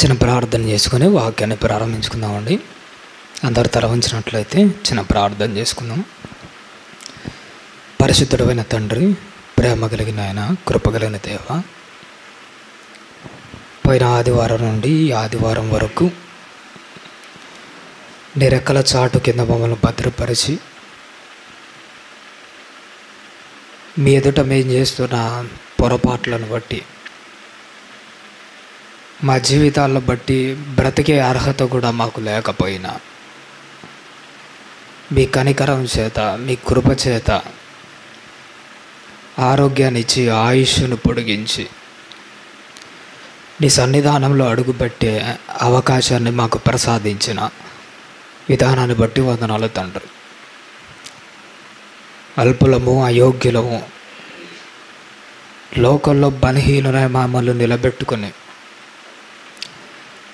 చిన్న ప్రార్థన చేసుకుని వాక్యాన్ని ప్రారంభించుకుందామండి. అందరు తల వంచినట్లయితే చిన్న ప్రార్థన చేసుకుందాం. పరిశుద్ధుడైన తండ్రి, ప్రేమ కలిగిన ఆయన, కృపగలిగిన దేవ, పోయిన ఆదివారం నుండి ఈ ఆదివారం వరకు నీ రెక్కల చాటు కింద మమ్మల్ని భద్రపరిచి మీ ఎదుట మేము చేస్తున్న పొరపాట్లను బట్టి, మా జీవితాలను బట్టి బ్రతికే అర్హత కూడా మాకు లేకపోయినా మీ కనికరం చేత, మీ కృప చేత ఆరోగ్యాన్ని ఇచ్చి ఆయుష్ను పొడిగించి నీ సన్నిధానంలో అడుగుపెట్టే అవకాశాన్ని మాకు ప్రసాదించిన విధానాన్ని బట్టి వందనాలు తండ్రి. అల్పులము, అయోగ్యులము, లోకంలో బలహీనులై మమ్మల్ని నిలబెట్టుకొని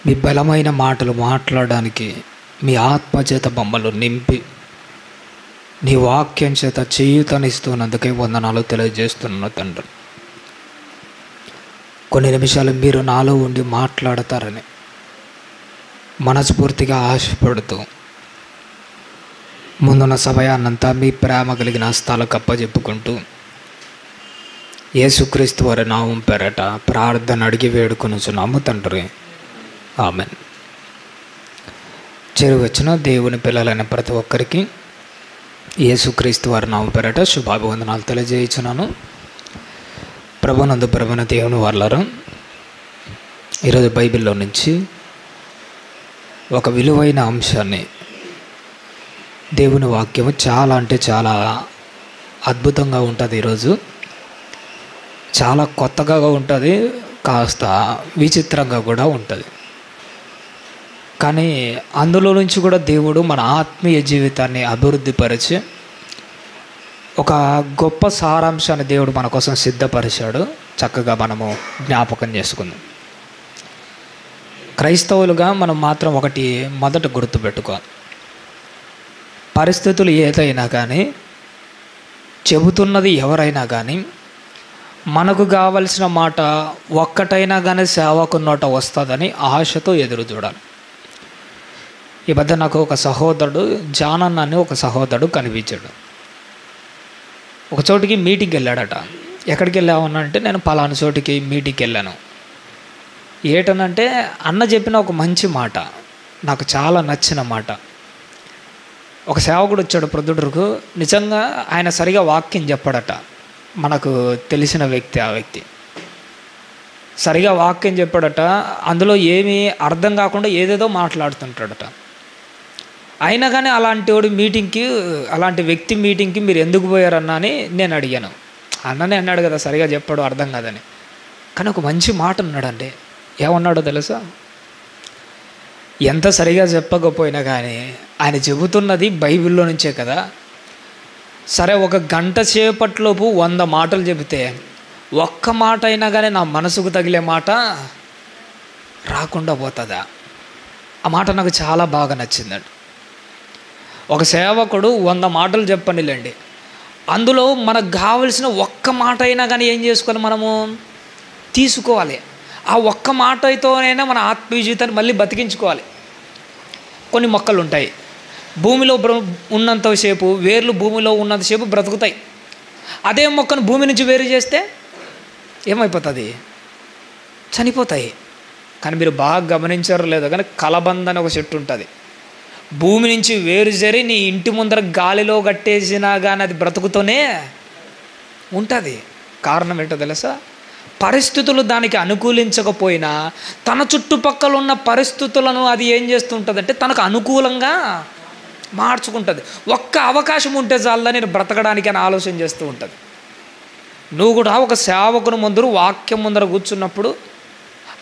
మీ బలమైన మాటలు మాట్లాడడానికి మీ ఆత్మ చేత మమ్మల్ని నింపి నీ వాక్యం చేత చేయూతనిస్తున్నందుకే వందనాలు తెలియజేస్తున్నాను తండ్రి. కొన్ని నిమిషాలు మీరు నాలో ఉండి మాట్లాడతారని మనస్ఫూర్తిగా ఆశపడుతూ ముందున్న సమయాన్నంతా మీ ప్రేమ కలిగిన హస్తాలకు అప్పజెప్పుకుంటూ యేసుక్రీస్తు వారి నామం పేరట ప్రార్థన అడిగి వేడుకొనుచున్నాము తండ్రి, ఆమెన్. చేరువచ్చిన దేవుని పిల్లలైన ప్రతి ఒక్కరికి యేసుక్రీస్తు వారి నామం పేరట శుభాభివందనాలు తెలియజేయుచున్నాను. ప్రభునందు ప్రభున దేవుని వాళ్ళారా, ఈరోజు బైబిల్లో నుంచి ఒక విలువైన అంశాన్ని, దేవుని వాక్యము చాలా అంటే చాలా అద్భుతంగా ఉంటుంది. ఈరోజు చాలా కొత్తగా ఉంటుంది, కాస్త విచిత్రంగా కూడా ఉంటుంది. కానీ అందులో నుంచి కూడా దేవుడు మన ఆత్మీయ జీవితాన్ని అభివృద్ధిపరిచి ఒక గొప్ప సారాంశాన్ని దేవుడు మన కోసం సిద్ధపరిచాడు. చక్కగా మనము జ్ఞాపకం చేసుకుందాం. క్రైస్తవులుగా మనం మాత్రం ఒకటి మొదట గుర్తుపెట్టుకోవాలి. పరిస్థితులు ఏదైనా కానీ, చెబుతున్నది ఎవరైనా కానీ, మనకు కావలసిన మాట ఒక్కటైనా కానీ సేవకు నోట వస్తుందని ఆశతో ఎదురు చూడాలి. ఈ మధ్య నాకు ఒక సహోదరుడు, జానన్న అని ఒక సహోదరుడు కనిపించాడు. ఒక చోటికి మీటింగ్కి వెళ్ళాడట. ఎక్కడికి వెళ్ళామనంటే, నేను పలానా చోటికి మీటింగ్కి వెళ్ళాను. ఏటనంటే, అన్న చెప్పిన ఒక మంచి మాట, నాకు చాలా నచ్చిన మాట. ఒక సేవకుడు వచ్చాడు ప్రొద్దుటూరుకు. నిజంగా ఆయన సరిగా వాక్యం చెప్పాడట. మనకు తెలిసిన వ్యక్తి, ఆ వ్యక్తి సరిగా వాక్యం చెప్పాడట. అందులో ఏమీ అర్థం కాకుండా ఏదేదో మాట్లాడుతుంటాడట. అయినా కానీ అలాంటి వ్యక్తి మీటింగ్కి మీరు ఎందుకు పోయారన్నా అని నేను అడిగాను. అన్ననే అన్నాడు కదా, సరిగా చెప్పాడు, అర్థం కాదని. కానీ ఒక మంచి మాట అన్నాడండి. ఏమన్నాడో తెలుసా? ఎంత సరిగా చెప్పకపోయినా కానీ ఆయన చెబుతున్నది బైబిల్లో నుంచే కదా. సరే, ఒక గంట సేపట్లోపు 100 మాటలు చెబితే ఒక్క మాట అయినా కానీ నా మనసుకు తగిలే మాట రాకుండా పోతుందా? ఆ మాట నాకు చాలా బాగా నచ్చిందండి. ఒక సేవకుడు 100 మాటలు చెప్పనిలేండి, అందులో మనకు కావలసిన ఒక్క మాట అయినా కానీ ఏం చేసుకోవాలి, మనము తీసుకోవాలి. ఆ ఒక్క మాట అయితేనైనా మన ఆత్మీయ జీవితాన్ని మళ్ళీ బతికించుకోవాలి. కొన్ని మొక్కలు ఉంటాయి, భూమిలో ఉన్నంతసేపు, వేర్లు భూమిలో ఉన్నంతసేపు బ్రతుకుతాయి. అదే మొక్కను భూమి నుంచి వేరు చేస్తే ఏమైపోతుంది? చనిపోతాయి. కానీ మీరు బాగా గమనించారో లేదో కానీ కలబంద అని ఒక చెట్టు ఉంటుంది. భూమి నుంచి వేరు చేరి నీ ఇంటి ముందర గాలిలో కట్టేసినా కానీ అది బ్రతుకుతూనే ఉంటుంది. కారణం ఏంటో తెలుసా? పరిస్థితులు దానికి అనుకూలించకపోయినా తన చుట్టుపక్కల ఉన్న పరిస్థితులను అది ఏం చేస్తుంటుందంటే తనకు అనుకూలంగా మార్చుకుంటుంది. ఒక్క అవకాశం ఉంటే చాలని నేను బ్రతకడానికి అని ఆలోచన చేస్తూ ఉంటుంది. నువ్వు కూడా ఒక సేవకుని ముందర, వాక్యం ముందర కూర్చున్నప్పుడు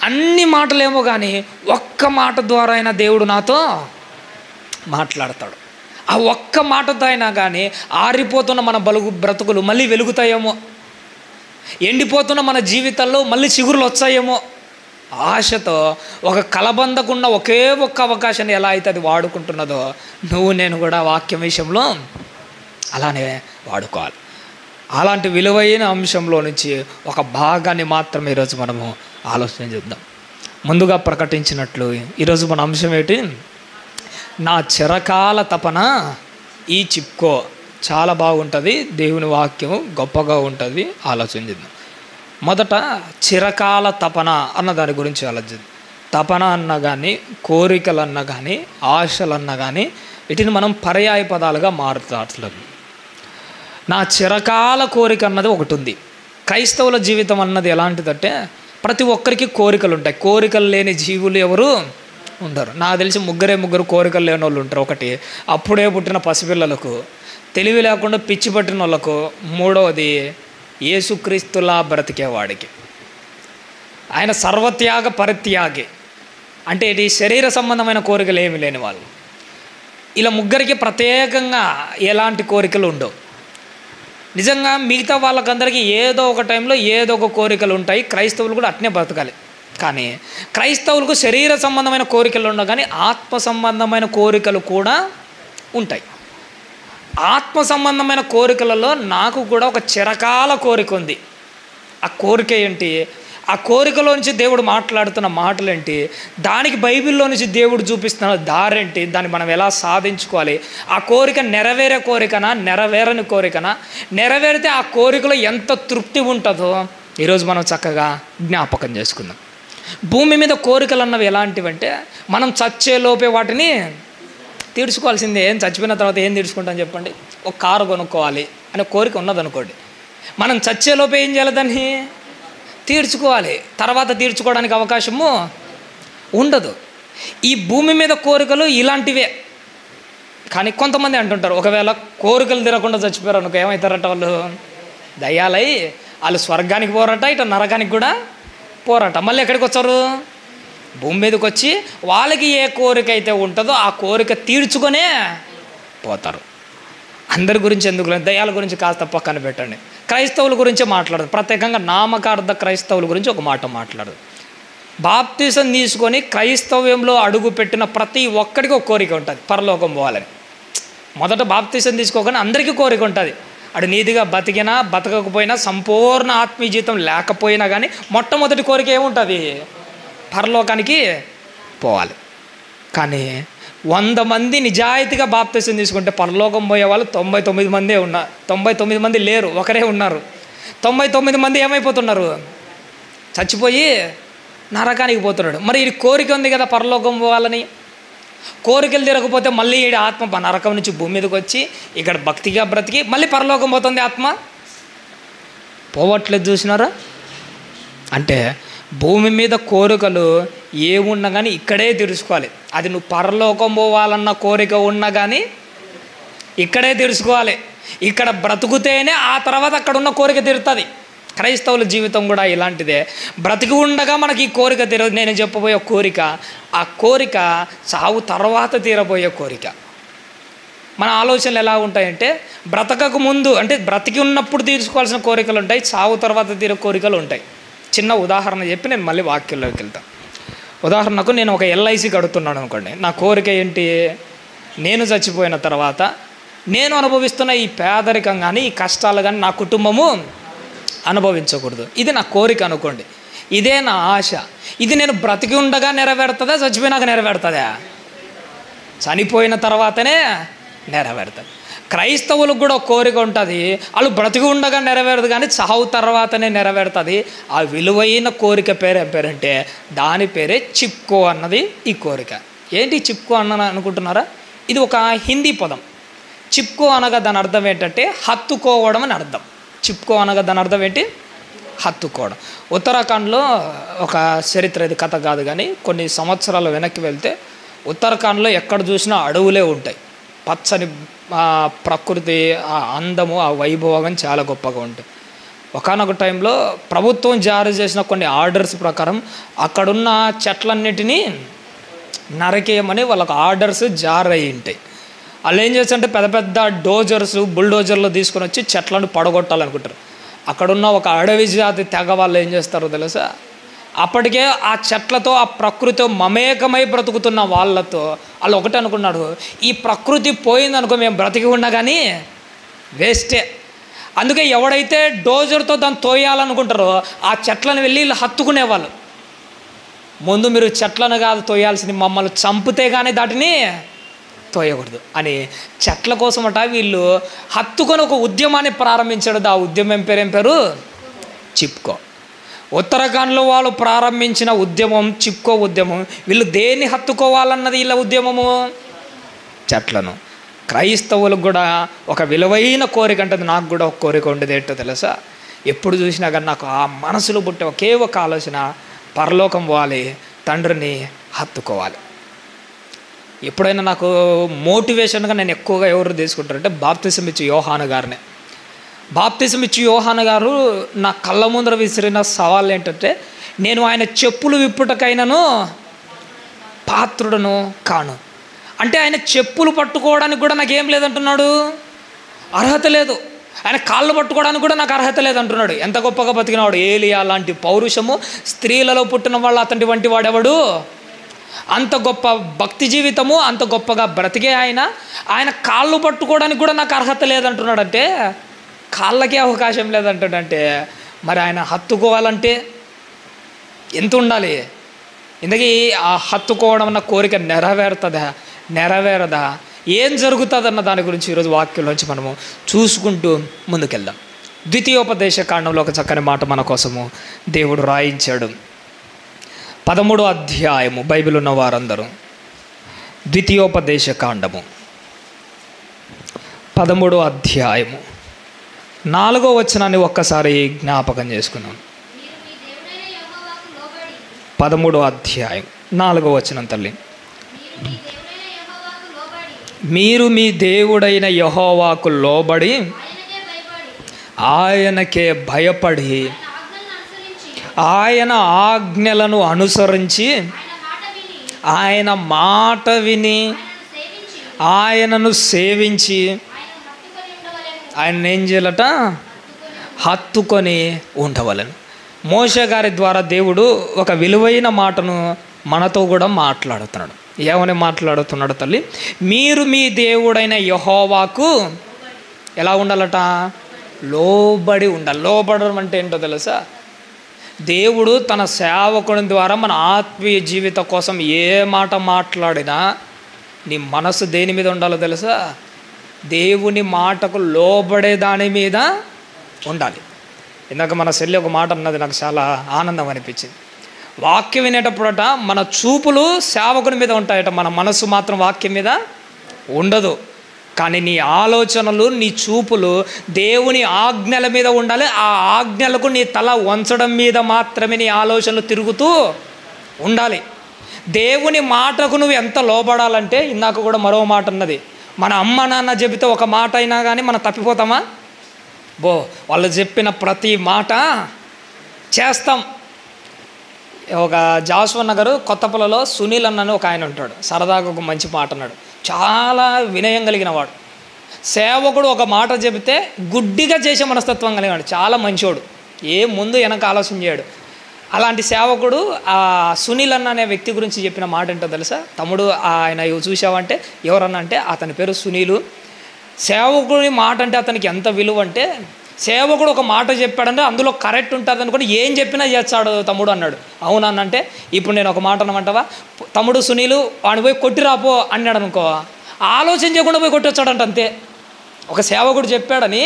అన్ని మాటలేమో కానీ ఒక్క మాట ద్వారా అయినా దేవుడు నాతో మాట్లాడతాడు. ఆ ఒక్క మాటతో అయినా కానీ ఆరిపోతున్న మన బ్రతుకులు మళ్ళీ వెలుగుతాయేమో, ఎండిపోతున్న మన జీవితాల్లో మళ్ళీ చిగురులు వచ్చాయేమో ఆశతో ఒక కలబందకున్న ఒకే ఒక్క అవకాశాన్ని ఎలా అయితే అది వాడుకుంటున్నదో నువ్వు నేను కూడా వాక్యం విషయంలో అలానే వాడుకోవాలి. అలాంటి విలువైన అంశంలో నుంచి ఒక భాగాన్ని మాత్రం ఈరోజు మనము ఆలోచన చేద్దాం. ముందుగా ప్రకటించినట్లు ఈరోజు మన అంశం ఏంటి? నా చిరకాల తపన ఈ చిప్కో. చాలా బాగుంటుంది, దేవుని వాక్యం గొప్పగా ఉంటుంది. ఆలోచించుదాం. మొదట చిరకాల తపన అన్న దాని గురించి ఆలోచిద్దాం. తపన అన్నా కానీ, కోరికలు అన్నా కానీ, ఆశలు అన్నా కానీ, వీటిని మనం పర్యాయ పదాలుగా మారుతాట్లేదు. నా చిరకాల కోరిక అన్నది ఒకటి ఉంది. క్రైస్తవుల జీవితం అన్నది ఎలాంటిదంటే ప్రతి ఒక్కరికి కోరికలు ఉంటాయి. కోరికలు లేని జీవులు ఎవరు ఉండరు. నాకు తెలిసి ముగ్గురు కోరికలు లేని వాళ్ళు ఉంటారు. ఒకటి అప్పుడే పుట్టిన పసిపిల్లలకు, తెలివి లేకుండా పిచ్చి పట్టిన వాళ్ళకు, మూడవది యేసుక్రీస్తులా బ్రతికేవాడికి. ఆయన సర్వత్యాగ పరిత్యాగి, అంటే ఇది శరీర సంబంధమైన కోరికలు ఏమి లేని వాళ్ళు. ఇలా ముగ్గురికి ప్రత్యేకంగా ఎలాంటి కోరికలు ఉండవు. నిజంగా మిగతా వాళ్ళకందరికీ ఏదో ఒక టైంలో ఏదో ఒక కోరికలు ఉంటాయి. క్రైస్తవులు కూడా అట్నే బ్రతకాలి. కానీ క్రైస్తవులకు శరీర సంబంధమైన కోరికలు ఉండవు, కానీ ఆత్మ సంబంధమైన కోరికలు కూడా ఉంటాయి. ఆత్మ సంబంధమైన కోరికలలో నాకు కూడా ఒక చిరకాల కోరిక ఉంది. ఆ కోరిక ఏంటి? ఆ కోరికలో నుంచి దేవుడు మాట్లాడుతున్న మాటలు ఏంటి? దానికి బైబిల్లో నుంచి దేవుడు చూపిస్తున్న దారేంటి? దాన్ని మనం ఎలా సాధించుకోవాలి? ఆ కోరిక నెరవేరే కోరికనా, నెరవేరని కోరికనా? నెరవేరితే ఆ కోరికలో ఎంత తృప్తి ఉంటుందో ఈరోజు మనం చక్కగా జ్ఞాపకం చేసుకుందాం. భూమి మీద కోరికలు అన్నవి ఎలాంటివంటే మనం చచ్చేలోపే వాటిని తీర్చుకోవాల్సిందే. ఏం చచ్చిపోయిన తర్వాత ఏం తీర్చుకుంటాం చెప్పండి? ఒక కారు కొనుక్కోవాలి అనే కోరిక ఉన్నదనుకోండి, మనం చచ్చేలోపే ఏం చేయాలి? దాన్ని తీర్చుకోవాలి. తర్వాత తీర్చుకోవడానికి అవకాశము ఉండదు. ఈ భూమి మీద కోరికలు ఇలాంటివే. కానీ కొంతమంది అంటుంటారు, ఒకవేళ కోరికలు తీరకుండా చచ్చిపోయారు అనుకో ఏమవుతారట? వాళ్ళు దయ్యాలై వాళ్ళు స్వర్గానికి పోరట, ఇటు నరకానికి కూడా పోరట. మళ్ళీ ఎక్కడికి వచ్చారు? భూమి మీదకి వచ్చి వాళ్ళకి ఏ కోరిక అయితే ఉంటుందో ఆ కోరిక తీర్చుకొనే పోతారు. అందరి గురించి ఎందుకు, దయ్యాల గురించి కాస్త పక్కన పెట్టండి. క్రైస్తవుల గురించే మాట్లాడదు. ప్రత్యేకంగా నామకార్థ క్రైస్తవుల గురించి ఒక మాట మాట్లాడదు. బాప్తిసం తీసుకొని క్రైస్తవ్యంలో అడుగు పెట్టిన ప్రతి ఒక్కడికి ఒక కోరిక ఉంటుంది, పరలోకం పోవాలని. మొదట బాప్తిసం తీసుకోగానే అందరికీ కోరిక ఉంటుంది. అటు నీతిగా బతికినా బతకకపోయినా, సంపూర్ణ ఆత్మీయ జీవితం లేకపోయినా కానీ మొట్టమొదటి కోరిక ఏముంటుంది? పరలోకానికి పోవాలి. కానీ 100 మంది నిజాయితీగా బాప్తిసం తీసుకుంటే పరలోకం పోయే వాళ్ళు 99 మందే ఉన్నారు. 99 మంది లేరు, ఒకరే ఉన్నారు. 99 మంది ఏమైపోతున్నారు? చచ్చిపోయి నరకానికి పోతున్నాడు. మరి ఈ కోరిక ఉంది కదా పరలోకం పోవాలని. కోరికలు తీరకపోతే మళ్ళీ ఈ ఆత్మ నరకం నుంచి భూమి మీదకి వచ్చి ఇక్కడ భక్తిగా బ్రతికి మళ్ళీ పరలోకం పోతుంది. ఆత్మ పోవట్లేదు. చూసినారా? అంటే భూమి మీద కోరికలు ఏమున్నా కానీ ఇక్కడే తీర్చుకోవాలి. అది నువ్వు పరలోకం పోవాలన్న కోరిక ఉన్నా కానీ ఇక్కడే తీర్చుకోవాలి. ఇక్కడ బ్రతుకుతేనే ఆ తర్వాత అక్కడ ఉన్న కోరిక తీరుతుంది. క్రైస్తవుల జీవితం కూడా ఇలాంటిదే. బ్రతికి ఉండగా మనకి ఈ కోరిక తీరదు. నేను చెప్పబోయే కోరిక, ఆ కోరిక చావు తర్వాత తీరబోయే కోరిక. మన ఆలోచనలు ఎలా ఉంటాయంటే బ్రతకకు ముందు, అంటే బ్రతికి ఉన్నప్పుడు తీర్చుకోవాల్సిన కోరికలు ఉంటాయి, చావు తర్వాత తీరే కోరికలు ఉంటాయి. చిన్న ఉదాహరణ చెప్పి నేను మళ్ళీ వాక్యంలోకి వెళ్తాను. ఉదాహరణకు నేను ఒక LIC కడుతున్నాను అనుకోండి. నా కోరిక ఏంటి? నేను చచ్చిపోయిన తర్వాత నేను అనుభవిస్తున్న ఈ పేదరికం కానీ, ఈ కష్టాలు కానీ నా కుటుంబము అనుభవించకూడదు. ఇది నా కోరిక అనుకోండి. ఇదే నా ఆశ. ఇది నేను బ్రతికి ఉండగా నెరవేరుతుందా, చచ్చిపోయినాక నెరవేరుతుందా? చనిపోయిన తర్వాతనే నెరవేరుతుంది. క్రైస్తవులకు కూడా ఒక కోరిక ఉంటుంది. వాళ్ళు బ్రతికి ఉండగా నెరవేరదు, కానీ చావు తర్వాతనే నెరవేరుతుంది. ఆ విలువైన కోరిక పేరు ఏం పేరంటే దాని పేరే చిప్కో అన్నది ఈ కోరిక. ఏంటి చిప్కో అన్న అనుకుంటున్నారా? ఇది ఒక హిందీ పదం. చిప్కో అనగా దాని అర్థం ఏంటంటే హత్తుకోవడం అని అర్థం. చిప్కో అనగా దాని అర్థం ఏంటి? హత్తుకోవడం. ఉత్తరాఖండ్లో ఒక చరిత్ర, ఇది కథ కాదు కానీ కొన్ని సంవత్సరాలు వెనక్కి వెళ్తే ఉత్తరాఖండ్లో ఎక్కడ చూసినా అడవులే ఉంటాయి. పచ్చని ప్రకృతి, ఆ అందము, ఆ వైభోగం చాలా గొప్పగా ఉంటుంది. ఒకానొక టైంలో ప్రభుత్వం జారీ చేసిన కొన్ని ఆర్డర్స్ ప్రకారం అక్కడున్న చెట్లన్నిటినీ నరకేయమని వాళ్ళకు ఆర్డర్స్ జారీ అయి ఉంటాయి. వాళ్ళు ఏం చేస్తారంటే పెద్ద పెద్ద డోజర్స్, బుల్డోజర్లు తీసుకొని వచ్చి చెట్లను పడగొట్టాలనుకుంటారు. అక్కడున్న ఒక అడవి జాతి తెగ వాళ్ళు ఏం చేస్తారో తెలుసా? అప్పటికే ఆ చెట్లతో, ఆ ప్రకృతితో మమేకమై బ్రతుకుతున్న వాళ్ళతో వాళ్ళు ఒకటే అనుకున్నాడు, ఈ ప్రకృతి పోయిందనుకో మేము బ్రతికి ఉన్నా కానీ వేస్టే. అందుకే ఎవడైతే డోజర్తో దాన్ని తోయాలనుకుంటారో ఆ చెట్లను వెళ్ళి వీళ్ళు హత్తుకునేవాళ్ళు. ముందు మీరు చెట్లను కాదు తోయాల్సింది, మమ్మల్ని చంపితే కానీ దాటిని తోయకూడదు అని చెట్ల కోసమట వీళ్ళు హత్తుకొని ఒక ఉద్యమాన్ని ప్రారంభించాడు. ఆ ఉద్యమం ఏం పేరు? చిప్కో. ఉత్తరాఖండ్లో వాళ్ళు ప్రారంభించిన ఉద్యమం చిప్కో ఉద్యమం. వీళ్ళు దేన్ని హత్తుకోవాలన్నది వీళ్ళ ఉద్యమము? చెట్లను. క్రైస్తవులకు కూడా ఒక విలువైన కోరిక ఉంటుంది. నాకు కూడా ఒక కోరిక ఉండేది ఏంటో తెలుసా? ఎప్పుడు చూసినా కానీ నాకు ఆ మనసులో పుట్టే ఒకే ఒక ఆలోచన, పరలోకం పోవాలి, తండ్రిని హత్తుకోవాలి. ఎప్పుడైనా నాకు మోటివేషన్గా నేను ఎక్కువగా ఎవరు తీసుకుంటారంటే బాప్తిసం ఇచ్చి యోహాను గారిని. బాప్తిసం ఇచ్చి యోహాను గారు నా కళ్ళ ముందర విసిరిన సవాల్ ఏంటంటే, నేను ఆయన చెప్పులు విప్పుటకైనాను పాత్రుడను కాను. అంటే ఆయన చెప్పులు పట్టుకోవడానికి కూడా నాకేం లేదంటున్నాడు, అర్హత లేదు. ఆయన కాళ్ళు పట్టుకోవడానికి కూడా నాకు అర్హత లేదంటున్నాడు. ఎంత గొప్పగా బతికినవాడు! ఏలియా లాంటి పౌరుషము స్త్రీలలో పుట్టిన వాళ్ళు అతని వంటి వాడెవడు? అంత గొప్ప భక్తి జీవితము, అంత గొప్పగా బ్రతికే ఆయన కాళ్ళు పట్టుకోవడానికి కూడా నాకు అర్హత లేదంటున్నాడు. అంటే కాళ్ళకే అవకాశం లేదంటాడంటే మరి ఆయన హత్తుకోవాలంటే ఎంత ఉండాలి? ఇందుకే ఆ హత్తుకోవడం అన్న కోరిక నెరవేరదా? ఏం జరుగుతుందన్న దాని గురించి ఈరోజు వాక్యంలోంచి మనము చూసుకుంటూ ముందుకెళ్దాం. ద్వితీయోపదేశ కాండంలో ఒక చక్కని మాట మన కోసము దేవుడు రాయించాడు. 13వ అధ్యాయము, బైబిల్ ఉన్న వారందరూ ద్వితీయోపదేశ కాండము 13వ అధ్యాయము 4వ వచనాన్ని ఒక్కసారి జ్ఞాపకం చేసుకున్నాం. 13వ అధ్యాయం 4వ వచనం తల్లి. మీరు మీ దేవుడైన యెహోవాకు లోబడి ఆయనకే భయపడి ఆయన ఆజ్ఞలను అనుసరించి ఆయన మాట విని ఆయనను సేవించి ఆయన ఏం చేయాలట? హత్తుకొని ఉండవలను. మోషే గారి ద్వారా దేవుడు ఒక విలువైన మాటను మనతో కూడా మాట్లాడుతున్నాడు. ఏమని మాట్లాడుతున్నాడు తల్లి? మీరు మీ దేవుడైన యెహోవాకు ఎలా ఉండాలట? లోబడి ఉండాలి. లోబడడం అంటే ఏంటో తెలుసా? దేవుడు తన సేవకుని ద్వారా మన ఆత్మీయ జీవిత కోసం ఏ మాట మాట్లాడినా నీ మనసు దేని మీద ఉండాలో తెలుసా? దేవుని మాటకు లోబడే దాని మీద ఉండాలి. ఇందాక మన చెల్లి ఒక మాట అన్నది, నాకు చాలా ఆనందం అనిపించింది. వాక్యం వినేటప్పుడట మన చూపులు సేవకుని మీద ఉంటాయట, మన మనసు మాత్రం వాక్యం మీద ఉండదు. కానీ నీ ఆలోచనలు, నీ చూపులు దేవుని ఆజ్ఞల మీద ఉండాలి. ఆ ఆజ్ఞలకు నీ తల వంచడం మీద మాత్రమే నీ ఆలోచనలు తిరుగుతూ ఉండాలి. దేవుని మాటకు నువ్వు ఎంత లోబడాలంటే, ఇందాక కూడా మరో మాట అన్నది, మన అమ్మ నాన్న చెబితే ఒక మాట అయినా కానీ మనం తప్పిపోతామా? వాళ్ళు చెప్పిన ప్రతి మాట చేస్తాం. ఒక జాస్వా నగర్ కొత్తపల్లిలో సునీల్ అన్నని ఒక ఆయన ఉంటాడు. సరదాగా ఒక మంచి మాట అన్నాడు. చాలా వినయం కలిగిన వాడు. సేవకుడు ఒక మాట చెబితే గుడ్డిగా చేసే మనస్తత్వం కలిగినాడు. చాలా మంచోడు, ముందు వెనక ఆలోచన చేయడు. అలాంటి సేవకుడు ఆ సునీల్ అన్న అనే వ్యక్తి గురించి చెప్పిన మాట ఏంటో తెలుసా? తమ్ముడు, ఆయన చూసావంటే ఎవరన్నా అంటే అతని పేరు సునీలు. సేవకుడి మాట అంటే అతనికి ఎంత విలువ అంటే, సేవకుడు ఒక మాట చెప్పాడంటే అందులో కరెక్ట్ ఉంటుంది అనుకోని ఏం చెప్పినా చేస్తాడు తమ్ముడు అన్నాడు. అవునన్నంటే, ఇప్పుడు నేను ఒక మాట అన్నమంటావా, తమ్ముడు సునీలు వాడిని పోయి కొట్టిరాపో అన్నాడు అనుకో, ఆలోచన చేయకుండా పోయి కొట్టొచ్చాడంట. అంతే. ఒక సేవకుడు చెప్పాడని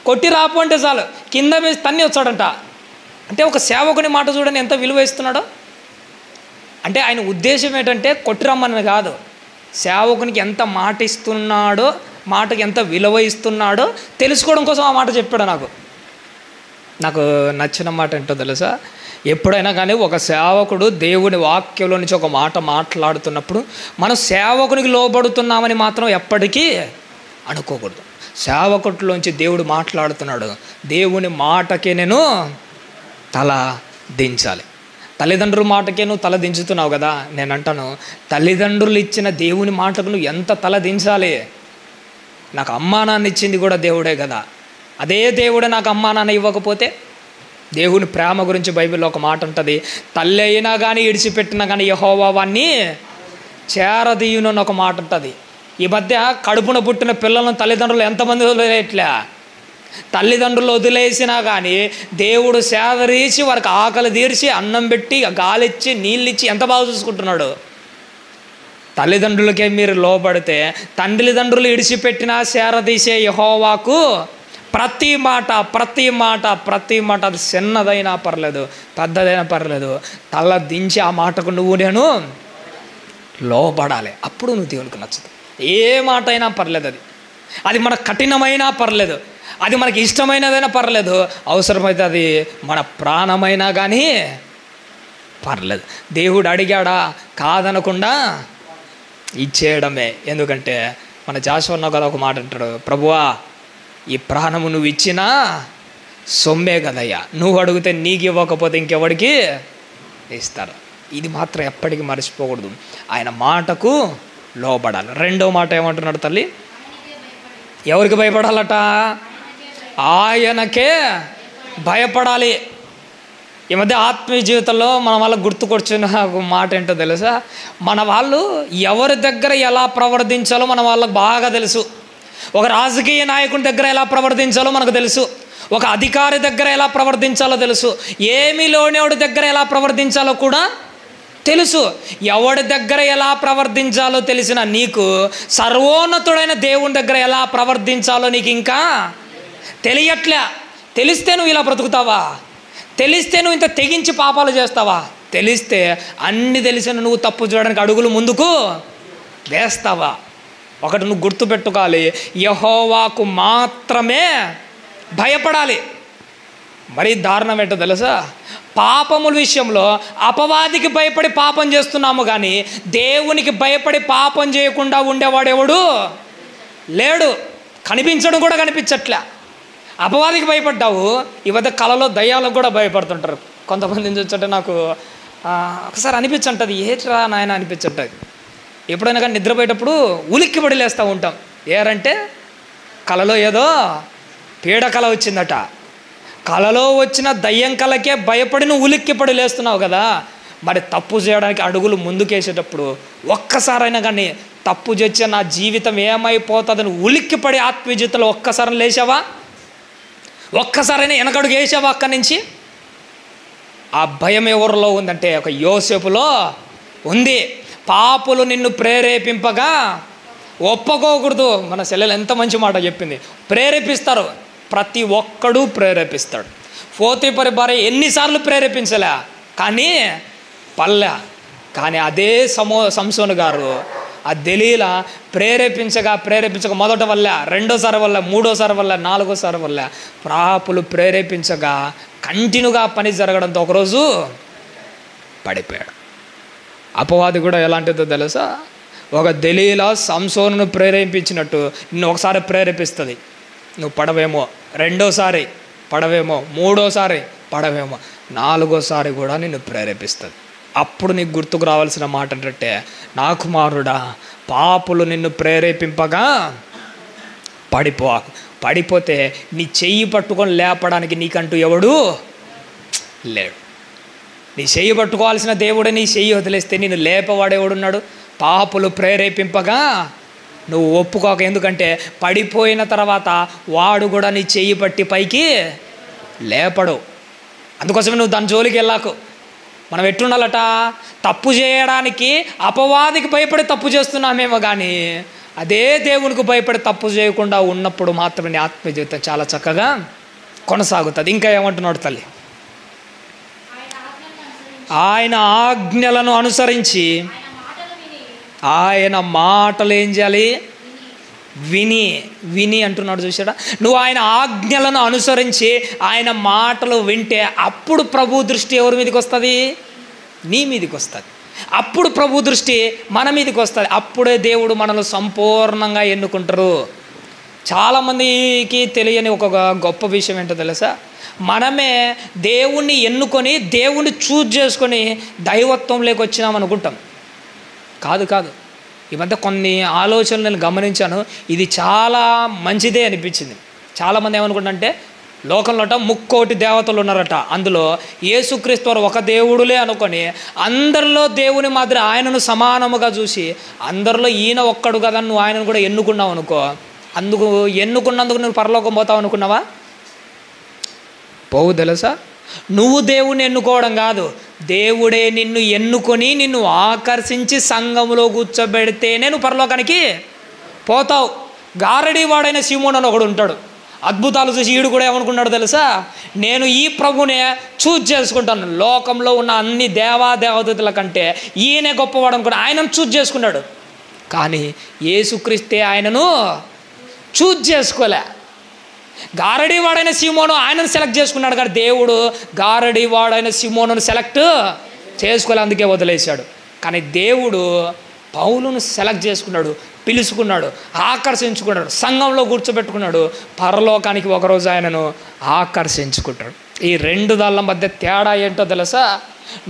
కొట్టిరాపో అంటే చాలు, కింద వేసి తన్ని వచ్చాడంట. అంటే ఒక సేవకుని మాట చూడని ఎంత విలువ ఇస్తున్నాడో. అంటే ఆయన ఉద్దేశం ఏంటంటే కొట్టిరమ్మని కాదు, సేవకునికి ఎంత మాట ఇస్తున్నాడో, మాటకి ఎంత విలువ ఇస్తున్నాడో తెలుసుకోవడం కోసం ఆ మాట చెప్పాడు. నాకు నచ్చిన మాట ఏంటో తెలుసా? ఎప్పుడైనా కానీ ఒక సేవకుడు దేవుని వాక్యంలో నుంచి ఒక మాట మాట్లాడుతున్నప్పుడు మనం సేవకునికి లోబడుతున్నామని మాత్రం ఎప్పటికీ అనుకోకూడదు. సేవకుడిలోంచి దేవుడు మాట్లాడుతున్నాడు, దేవుని మాటకే నేను తల దించాలి. తల్లిదండ్రుల మాటకే నువ్వు తల దించుతున్నావు కదా, నేను అంటాను తల్లిదండ్రులు ఇచ్చిన దేవుని మాటకు నువ్వు ఎంత తల దించాలి. నాకు అమ్మా నాన్న ఇచ్చింది కూడా దేవుడే కదా, అదే దేవుడే నాకు అమ్మా నాన్న ఇవ్వకపోతే. దేవుని ప్రేమ గురించి బైబిల్లో ఒక మాట ఉంటుంది, తల్లి అయినా కానీ ఇడిచిపెట్టినా కానీ యెహోవా వాణ్ణి చేరదీయునని ఒక మాట ఉంటుంది. ఈ మధ్య కడుపున పుట్టిన పిల్లలను తల్లిదండ్రులు ఎంతమంది వదిలేయట్లే, తల్లిదండ్రులు వదిలేసినా కానీ దేవుడు సేదరీసి వారికి ఆకలి తీర్చి అన్నం పెట్టి గాలిచ్చి నీళ్ళిచ్చి ఎంత బాగా చూసుకుంటున్నాడు. తల్లిదండ్రులకే మీరు లోబడితే తల్లిదండ్రులు ఇడిచిపెట్టినా సేరదీసే యెహోవాకు ప్రతి మాట అది చిన్నదైనా పర్లేదు, పెద్దదైనా పర్లేదు, తల దించి ఆ మాటకు నేను లోబడాలి. అప్పుడు నువ్వు దేవునికి నచ్చుతుంది. ఏ మాట అయినా పర్లేదు, అది మనకు కఠినమైనా పర్లేదు, అది మనకి ఇష్టమైనదైనా పర్లేదు, అవసరమైతే అది మన ప్రాణమైనా కానీ పర్లేదు. దేవుడు అడిగాడా కాదనకుండా ఇచ్చేయడమే. ఎందుకంటే మన జాషువా కదా ఒక మాట అంటాడు, ప్రభువా ఈ ప్రాణము నువ్వు ఇచ్చినా సొమ్మే కదయ్యా, నువ్వు అడిగితే నీకు ఇవ్వకపోతే ఇంకెవడికి ఇస్తారు. ఇది మాత్రం ఎప్పటికీ మర్చిపోకూడదు. ఆయన మాటకు లోబడాలి. రెండో మాట ఏమంటున్నాడు తల్లి? ఎవరికి భయపడాలట? ఆయనకే భయపడాలి. ఈ మధ్య ఆత్మీయ జీవితంలో మన వాళ్ళకి గుర్తుకొచ్చిన మాట ఏంటో తెలుసా? మన వాళ్ళు ఎవరి దగ్గర ఎలా ప్రవర్తించాలో మన వాళ్ళకి బాగా తెలుసు. ఒక రాజకీయ నాయకుని దగ్గర ఎలా ప్రవర్తించాలో మనకు తెలుసు, ఒక అధికారి దగ్గర ఎలా ప్రవర్తించాలో తెలుసు, ఏమీ లేనివాడి దగ్గర ఎలా ప్రవర్తించాలో కూడా తెలుసు. ఎవడి దగ్గర ఎలా ప్రవర్తించాలో తెలిసిన నీకు సర్వోన్నతుడైన దేవుని దగ్గర ఎలా ప్రవర్తించాలో నీకు ఇంకా తెలియట్లే. తెలిస్తే నువ్వు ఇలా బ్రతుకుతావా? తెలిస్తే నువ్వు ఇంత తెగించి పాపాలు చేస్తావా? తెలిస్తే అన్ని తెలిసిన నువ్వు తప్పు చేయడానికి అడుగులు ముందుకు వేస్తావా? ఒకటి నువ్వు గుర్తుపెట్టుకోవాలి, యెహోవాకు మాత్రమే భయపడాలి. మరీ దారుణం ఏంటో తెలుసా? పాపముల విషయంలో అపవాదికి భయపడి పాపం చేస్తున్నాము, కానీ దేవునికి భయపడి పాపం చేయకుండా ఉండేవాడెవడు లేడు. కనిపించడం కూడా కనిపించట్లే. అపవాదికి భయపడ్డావు, ఈ మధ్య కళలో దయ్యాలకు కూడా భయపడుతుంటారు. కొంతమందిని చూస్తుంటే నాకు ఒకసారి అనిపించుంటుంది, ఏట్రా నాయన అనిపించుంటుంది. ఎప్పుడైనా కానీ నిద్రపోయేటప్పుడు ఉలిక్కి పడి లేస్తూ ఉంటాం. ఏరంటే కళలో ఏదో పీడకళ వచ్చిందట. కళలో వచ్చిన దయ్యం కళకే భయపడి నువ్వు ఉలిక్కి పడి లేస్తున్నావు కదా. మరి తప్పు చేయడానికి అడుగులు ముందుకేసేటప్పుడు ఒక్కసారైనా కానీ తప్పు చేస్తే నా జీవితం ఏమైపోతుందని ఉలిక్కిపడి ఆత్మీయ జీవితంలో ఒక్కసారి లేచావా? ఒక్కసారైనా వెనకడుగు వేసావా? అక్కడి నుంచి ఆ భయం ఎవరిలో ఉందంటే ఒక యోసేపులో ఉంది. పాపులు నిన్ను ప్రేరేపింపగా ఒప్పుకోకూడదు. మన చెల్లెలు ఎంత మంచి మాట చెప్పింది. ప్రేరేపిస్తారు, ప్రతి ఒక్కడూ ప్రేరేపిస్తాడు. పోతీఫరు భార్య ఎన్నిసార్లు ప్రేరేపించలే కానీ పల్లె. కానీ అదే సంసోను గారు ఆ దెలీలా ప్రేరేపించగా మొదట వల్ల, రెండోసారి వల్ల, మూడోసారి వల్ల, నాలుగోసారి వల్ల పాపులు ప్రేరేపించగా కంటిన్యూగా పని జరగడంతో ఒకరోజు పడిపోయాడు. అపవాది కూడా ఎలాంటిదో తెలుసా? ఒక దెలీలా సంసోనును ప్రేరేపించినట్టు నిన్ను ఒకసారి ప్రేరేపిస్తుంది, నువ్వు పడవేమో, రెండోసారి పడవేమో, మూడోసారి పడవేమో, నాలుగోసారి కూడా నిన్ను ప్రేరేపిస్తుంది. అప్పుడు నీకు గుర్తుకు రావాల్సిన మాట ఏంటంటే, నా కుమారుడా పాపులు నిన్ను ప్రేరేపింపగా పడిపోతే నీ చెయ్యి పట్టుకొని లేపడానికి నీకంటూ ఎవడు లేడు. నీ చెయ్యి పట్టుకోవాల్సిన దేవుడే నీ చెయ్యి వదిలేస్తే నిన్ను లేపవాడేవాడున్నాడు? పాపులు ప్రేరేపింపగా నువ్వు ఒప్పుకోక. ఎందుకంటే పడిపోయిన తర్వాత వాడు కూడా నీ చెయ్యి పట్టి పైకి లేపడు. అందుకోసమే నువ్వు దాని జోలికి వెళ్ళాకు. మనం ఎట్టుండాలట? తప్పు చేయడానికి అపవాదికి భయపడి తప్పు చేస్తున్నామేమో, కానీ అదే దేవునికి భయపడి తప్పు చేయకుండా ఉన్నప్పుడు మాత్రమే నీ ఆత్మీయ జీవితం చాలా చక్కగా కొనసాగుతుంది. ఇంకా ఏమంటున్నాడు తల్లి? ఆయన ఆజ్ఞలను అనుసరించి, ఆయన మాటలు ఏం చేయాలి? విని అంటున్నాడు. చూసాడా? నువ్వు ఆయన ఆజ్ఞలను అనుసరించి ఆయన మాటలు వింటే అప్పుడు ప్రభు దృష్టి ఎవరి మీదకి వస్తుంది? నీ మీదకి వస్తుంది. అప్పుడు ప్రభు దృష్టి మన మీదకి వస్తుంది. అప్పుడే దేవుడు మనల్ని సంపూర్ణంగా ఎన్నుకుంటారు. చాలామందికి తెలియని ఒక గొప్ప విషయం ఏంటో తెలుసా? మనమే దేవుణ్ణి ఎన్నుకొని దేవుణ్ణి చూజ్ చేసుకొని దైవత్వంలోకి వచ్చినాం అనుకుంటాం. కాదు. ఈ మధ్య కొన్ని ఆలోచనలు నేను గమనించాను, ఇది చాలా మంచిదే అనిపించింది. చాలామంది ఏమనుకుంటారంటే లోకంలో 3 దేవతలు ఉన్నారట, అందులో యేసుక్రీస్తు వారు ఒక దేవుడులే అనుకొని అందరిలో దేవుని మాదిరి ఆయనను సమానముగా చూసి అందరిలో ఈయన ఒక్కడు కదా నువ్వు ఆయనను కూడా ఎన్నుకున్నావు అనుకో, ఎన్నుకున్నందుకు నువ్వు పరలోకం పోతావు అనుకున్నావా? పోవు తెలుసా. నువ్వు దేవుణ్ణి ఎన్నుకోవడం కాదు, దేవుడే నిన్ను ఎన్నుకొని నిన్ను ఆకర్షించి సంఘంలో కూర్చోబెడితేనే నువ్వు పరలోకానికి పోతావు. గారడీ వాడైన సీమోను అని ఒకడు ఉంటాడు. అద్భుతాలు చూసి ఈడు కూడా ఏమనుకున్నాడు తెలుసా, నేను ఈ ప్రభునే చూజ్ చేసుకుంటాను, లోకంలో ఉన్న అన్ని దేవతల కంటే ఈయనే గొప్పవాడు అనుకుని ఆయనను చూజ్ చేసుకున్నాడు. కానీ యేసుక్రీస్తే ఆయనను చూజ్ చేసుకోలే. గారడీ వాడైన సీమోను ఆయనను సెలెక్ట్ చేసుకున్నాడు, కానీ దేవుడు గారడీ వాడైన సీమోనును సెలెక్ట్ చేసుకోలే, అందుకే వదిలేశాడు. కానీ దేవుడు పౌలును సెలెక్ట్ చేసుకున్నాడు, పిలుచుకున్నాడు, ఆకర్షించుకున్నాడు, సంఘంలో కూర్చోబెట్టుకున్నాడు, పరలోకానికి ఒకరోజు ఆయనను ఆకర్షించుకుంటాడు. ఈ రెండు దాళ్ళ మధ్య తేడా ఏంటో తెలుసా,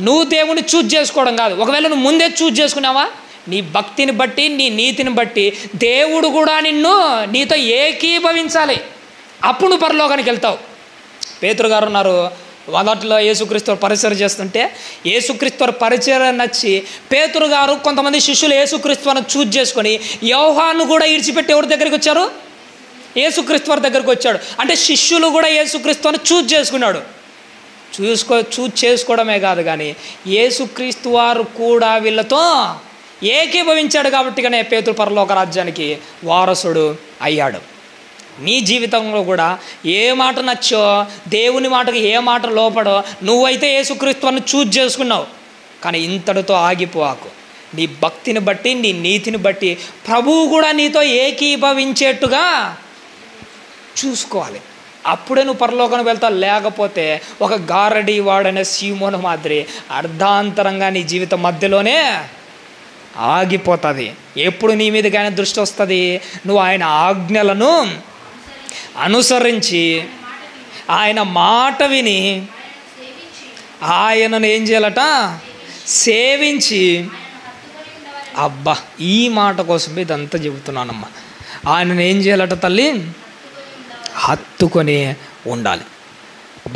నువ్వు దేవుని చూజ్ చేసుకోవడం కాదు. ఒకవేళ నువ్వు ముందే చూజ్ చేసుకున్నావా, నీ భక్తిని బట్టి నీ నీతిని బట్టి దేవుడు కూడా నీతో ఏకీభవించాలి, అప్పుడు నువ్వు పరలోకానికి వెళ్తావు. పేతురు గారు ఉన్నారు, మొదట్లో యేసుక్రీస్తు పరిచయం చేస్తుంటే యేసుక్రీస్తు పరిచయం నచ్చి పేతురు గారు కొంతమంది శిష్యులు యేసుక్రీస్తుని చూజ్ చేసుకొని యోహాను కూడా ఇడిచిపెట్టి ఎవరి దగ్గరికి వచ్చారు, యేసుక్రీస్తు దగ్గరికి వచ్చాడు. అంటే శిష్యులు కూడా యేసుక్రీస్తుని చూజ్ చేసుకున్నాడు. చూజ్ చేసుకోవడమే కాదు, కానీ యేసుక్రీస్తు వారు కూడా వీళ్ళతో ఏకీభవించాడు. కాబట్టి కానీ పేతురు పరలోక రాజ్యానికి వారసుడు అయ్యాడు. నీ జీవితంలో కూడా ఏ మాట నచ్చో, దేవుని మాటకు ఏ మాట లోపడో, నువ్వైతే యేసుక్రీస్తుని చూజ్ చేసుకున్నావు. కానీ ఇంతటితో ఆగిపోవాకు. నీ భక్తిని బట్టి నీ నీతిని బట్టి ప్రభువు కూడా నీతో ఏకీభవించేట్టుగా చూసుకోవాలి, అప్పుడే నువ్వు పరలోకానికి వెళ్తావు. లేకపోతే ఒక గారడీ వాడైన సీమోను మాదిరి అర్ధాంతరంగా నీ జీవితం మధ్యలోనే ఆగిపోతుంది. ఎప్పుడు నీ మీదకి ఆయన దృష్టి వస్తుంది, నువ్వు ఆయన ఆజ్ఞలను అనుసరించి ఆయన మాట విని ఆయనను ఏం చేయాలట, సేవించి. అబ్బా, ఈ మాట కోసం ఇదంతా చెబుతున్నానమ్మా. ఆయనను ఏం చేయాలట తల్లి, హత్తుకొని ఉండాలి.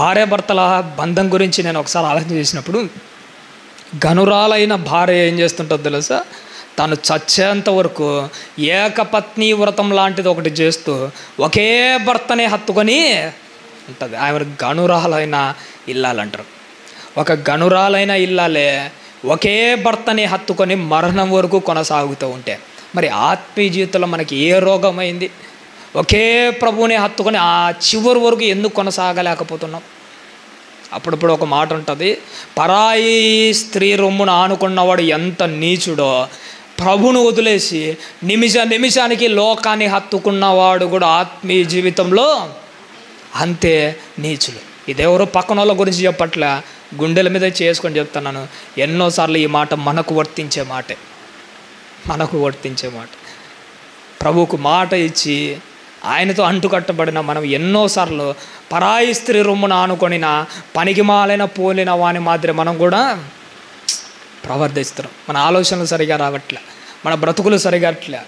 భార్యాభర్తల బంధం గురించి నేను ఒకసారి ఆలోచన చేసినప్పుడు, గనురాలైన భార్య ఏం చేస్తుంటుందో తెలుసా, తను చచ్చేంత వరకు ఏకపత్ని వ్రతం లాంటిది ఒకటి చేస్తూ ఒకే భర్తనే హత్తుకొని ఉంటుంది. ఆమె గనురాలైన ఇల్లాలంటారు. ఒక గనురాలైన ఇల్లాలే ఒకే భర్తని హత్తుకొని మరణం వరకు కొనసాగుతూ ఉంటే, మరి ఆత్మీయ జీవితంలో మనకి ఏ రోగమైంది? ఒకే ప్రభువుని హత్తుకొని ఆ చివరి వరకు ఎందుకు కొనసాగలేకపోతున్నాం? అప్పుడప్పుడు ఒక మాట ఉంటుంది, పరాయి స్త్రీ రొమ్మును ఆనుకున్నవాడు ఎంత నీచుడో, ప్రభును వదిలేసి నిమిషానికి లోకాన్ని హత్తుకున్నవాడు కూడా ఆత్మీయ జీవితంలో అంతే నీచులు. ఇదెవరో పక్కన వాళ్ళ గురించి చెప్పట్లే, గుండెల మీద చేసుకొని చెప్తున్నాను. ఎన్నోసార్లు ఈ మాట మనకు వర్తించే మాట. ప్రభువుకు మాట ఇచ్చి ఆయనతో అంటుకట్టబడిన మనం ఎన్నోసార్లు పరాయి స్త్రీ రొమ్మున ఆనుకొనిన పనికిమాలైన పోలిన వాని మాదిరి మనం కూడా ప్రవర్తిస్తున్నాం. మన ఆలోచనలు సరిగా రావట్లే, మన బ్రతుకులు సరిగా అట్లే,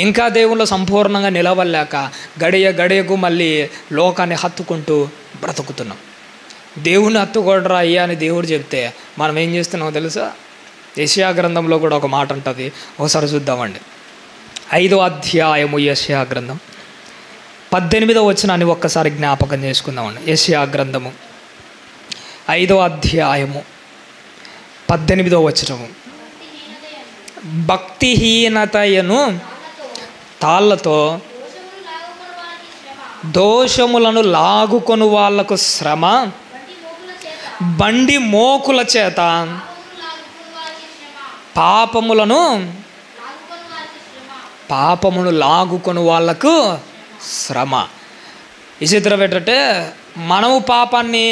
ఇంకా దేవుళ్ళు సంపూర్ణంగా నిలవలేక గడియకు మళ్ళీ లోకాన్ని హత్తుకుంటూ బ్రతుకుతున్నాం. దేవుని హత్తుకోడరా అయ్యా అని దేవుడు చెప్తే మనం ఏం చేస్తున్నామో తెలుసా? యెషయా గ్రంథంలో కూడా ఒక మాట ఉంటుంది, ఒకసారి చూద్దామండి. 5వ అధ్యాయము యెషయా గ్రంథం 18వ వచనాన్ని ఒక్కసారి జ్ఞాపకం చేసుకుందామండి. యెషయా గ్రంథము 5వ అధ్యాయము 18వ వచనము. భక్తిహీనతయను తాళ్ళతో దోషములను లాగుకొని వాళ్లకు శ్రమ, బండి మోకుల చేత పాపమును లాగుకొని వాళ్లకు శ్రమ. ఈ చిత్రం ఏంటంటే, మనము పాపాన్ని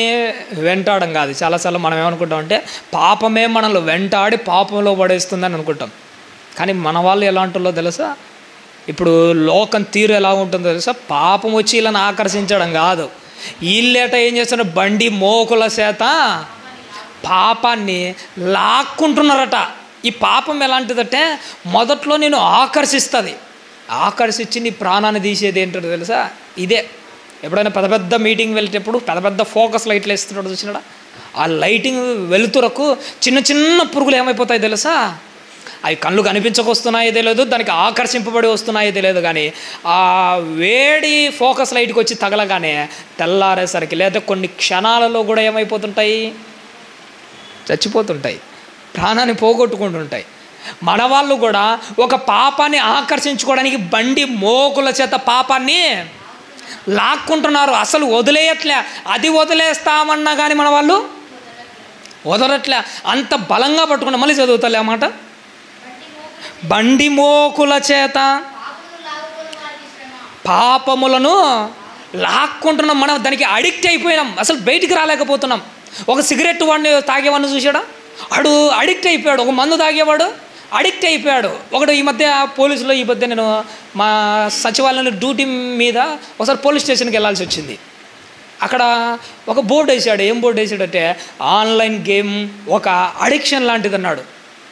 వెంటాడం కాదు. చాలాసార్లు మనం ఏమనుకుంటామంటే పాపమే మనల్ని వెంటాడి పాపంలో పడేస్తుందని అనుకుంటాం. కానీ మన వాళ్ళు ఎలా ఉంటుందో తెలుసా? ఇప్పుడు లోకం తీరు ఎలా ఉంటుందో తెలుసా? పాపం వచ్చి వీళ్ళని ఆకర్షించడం కాదు, వీళ్ళేట ఏం చేస్తున్నారు, బండి మోకుల చేత పాపాన్ని లాక్కుంటున్నారట. ఈ పాపం ఎలాంటిదంటే మొదట్లో నేను ఆకర్షించి నీ ప్రాణాన్ని తీసేది ఏంటో తెలుసా? ఇదే. ఎప్పుడైనా పెద్ద మీటింగ్ వెళ్ళేటప్పుడు పెద్ద ఫోకస్ లైట్లు వేస్తున్నాడు చూసినాడా? ఆ లైటింగ్ వెలుతురకు చిన్న పురుగులు ఏమైపోతాయి తెలుసా? అవి కళ్ళు కనిపించకొస్తున్నాయో తెలియదు, దానికి ఆకర్షింపబడి వస్తున్నాయో తెలియదు, కానీ ఆ వేడి ఫోకస్ లైట్కి వచ్చి తగలగానే తెల్లారేసరికి లేదా కొన్ని క్షణాలలో కూడా ఏమైపోతుంటాయి, చచ్చిపోతుంటాయి, ప్రాణాన్ని పోగొట్టుకుంటుంటాయి. మన వాళ్ళు కూడా ఒక పాపాన్ని ఆకర్షించుకోవడానికి బండి మోకుల చేత పాపాన్ని లాక్కుంటున్నారు, అసలు వదిలేయట్లే. అది వదిలేస్తామన్నా కానీ మన వాళ్ళు వదలట్లే, అంత బలంగా పట్టుకున్నా. మళ్ళీ చదువుతలే అన్నమాట. బండి మోకుల చేత పాపములను లాక్కుంటున్నాం. మనం దానికి అడిక్ట్ అయిపోయినాం, అసలు బయటికి రాలేకపోతున్నాం. ఒక సిగరెట్ వాడిని తాగేవాడిని చూసాడా, వాడు అడిక్ట్ అయిపోయాడు. ఒక మందు తాగేవాడు అడిక్ట్ అయిపోయాడు. ఒకడు ఈ మధ్య పోలీసులో, ఈ మధ్య నేను మా సచివాలయంలో డ్యూటీ మీద ఒకసారి పోలీస్ స్టేషన్కి వెళ్ళాల్సి వచ్చింది. అక్కడ ఒక బోర్డు వేసాడు. ఏం బోర్డు వేసాడంటే ఆన్లైన్ గేమ్ ఒక అడిక్షన్ లాంటిది అన్నాడు.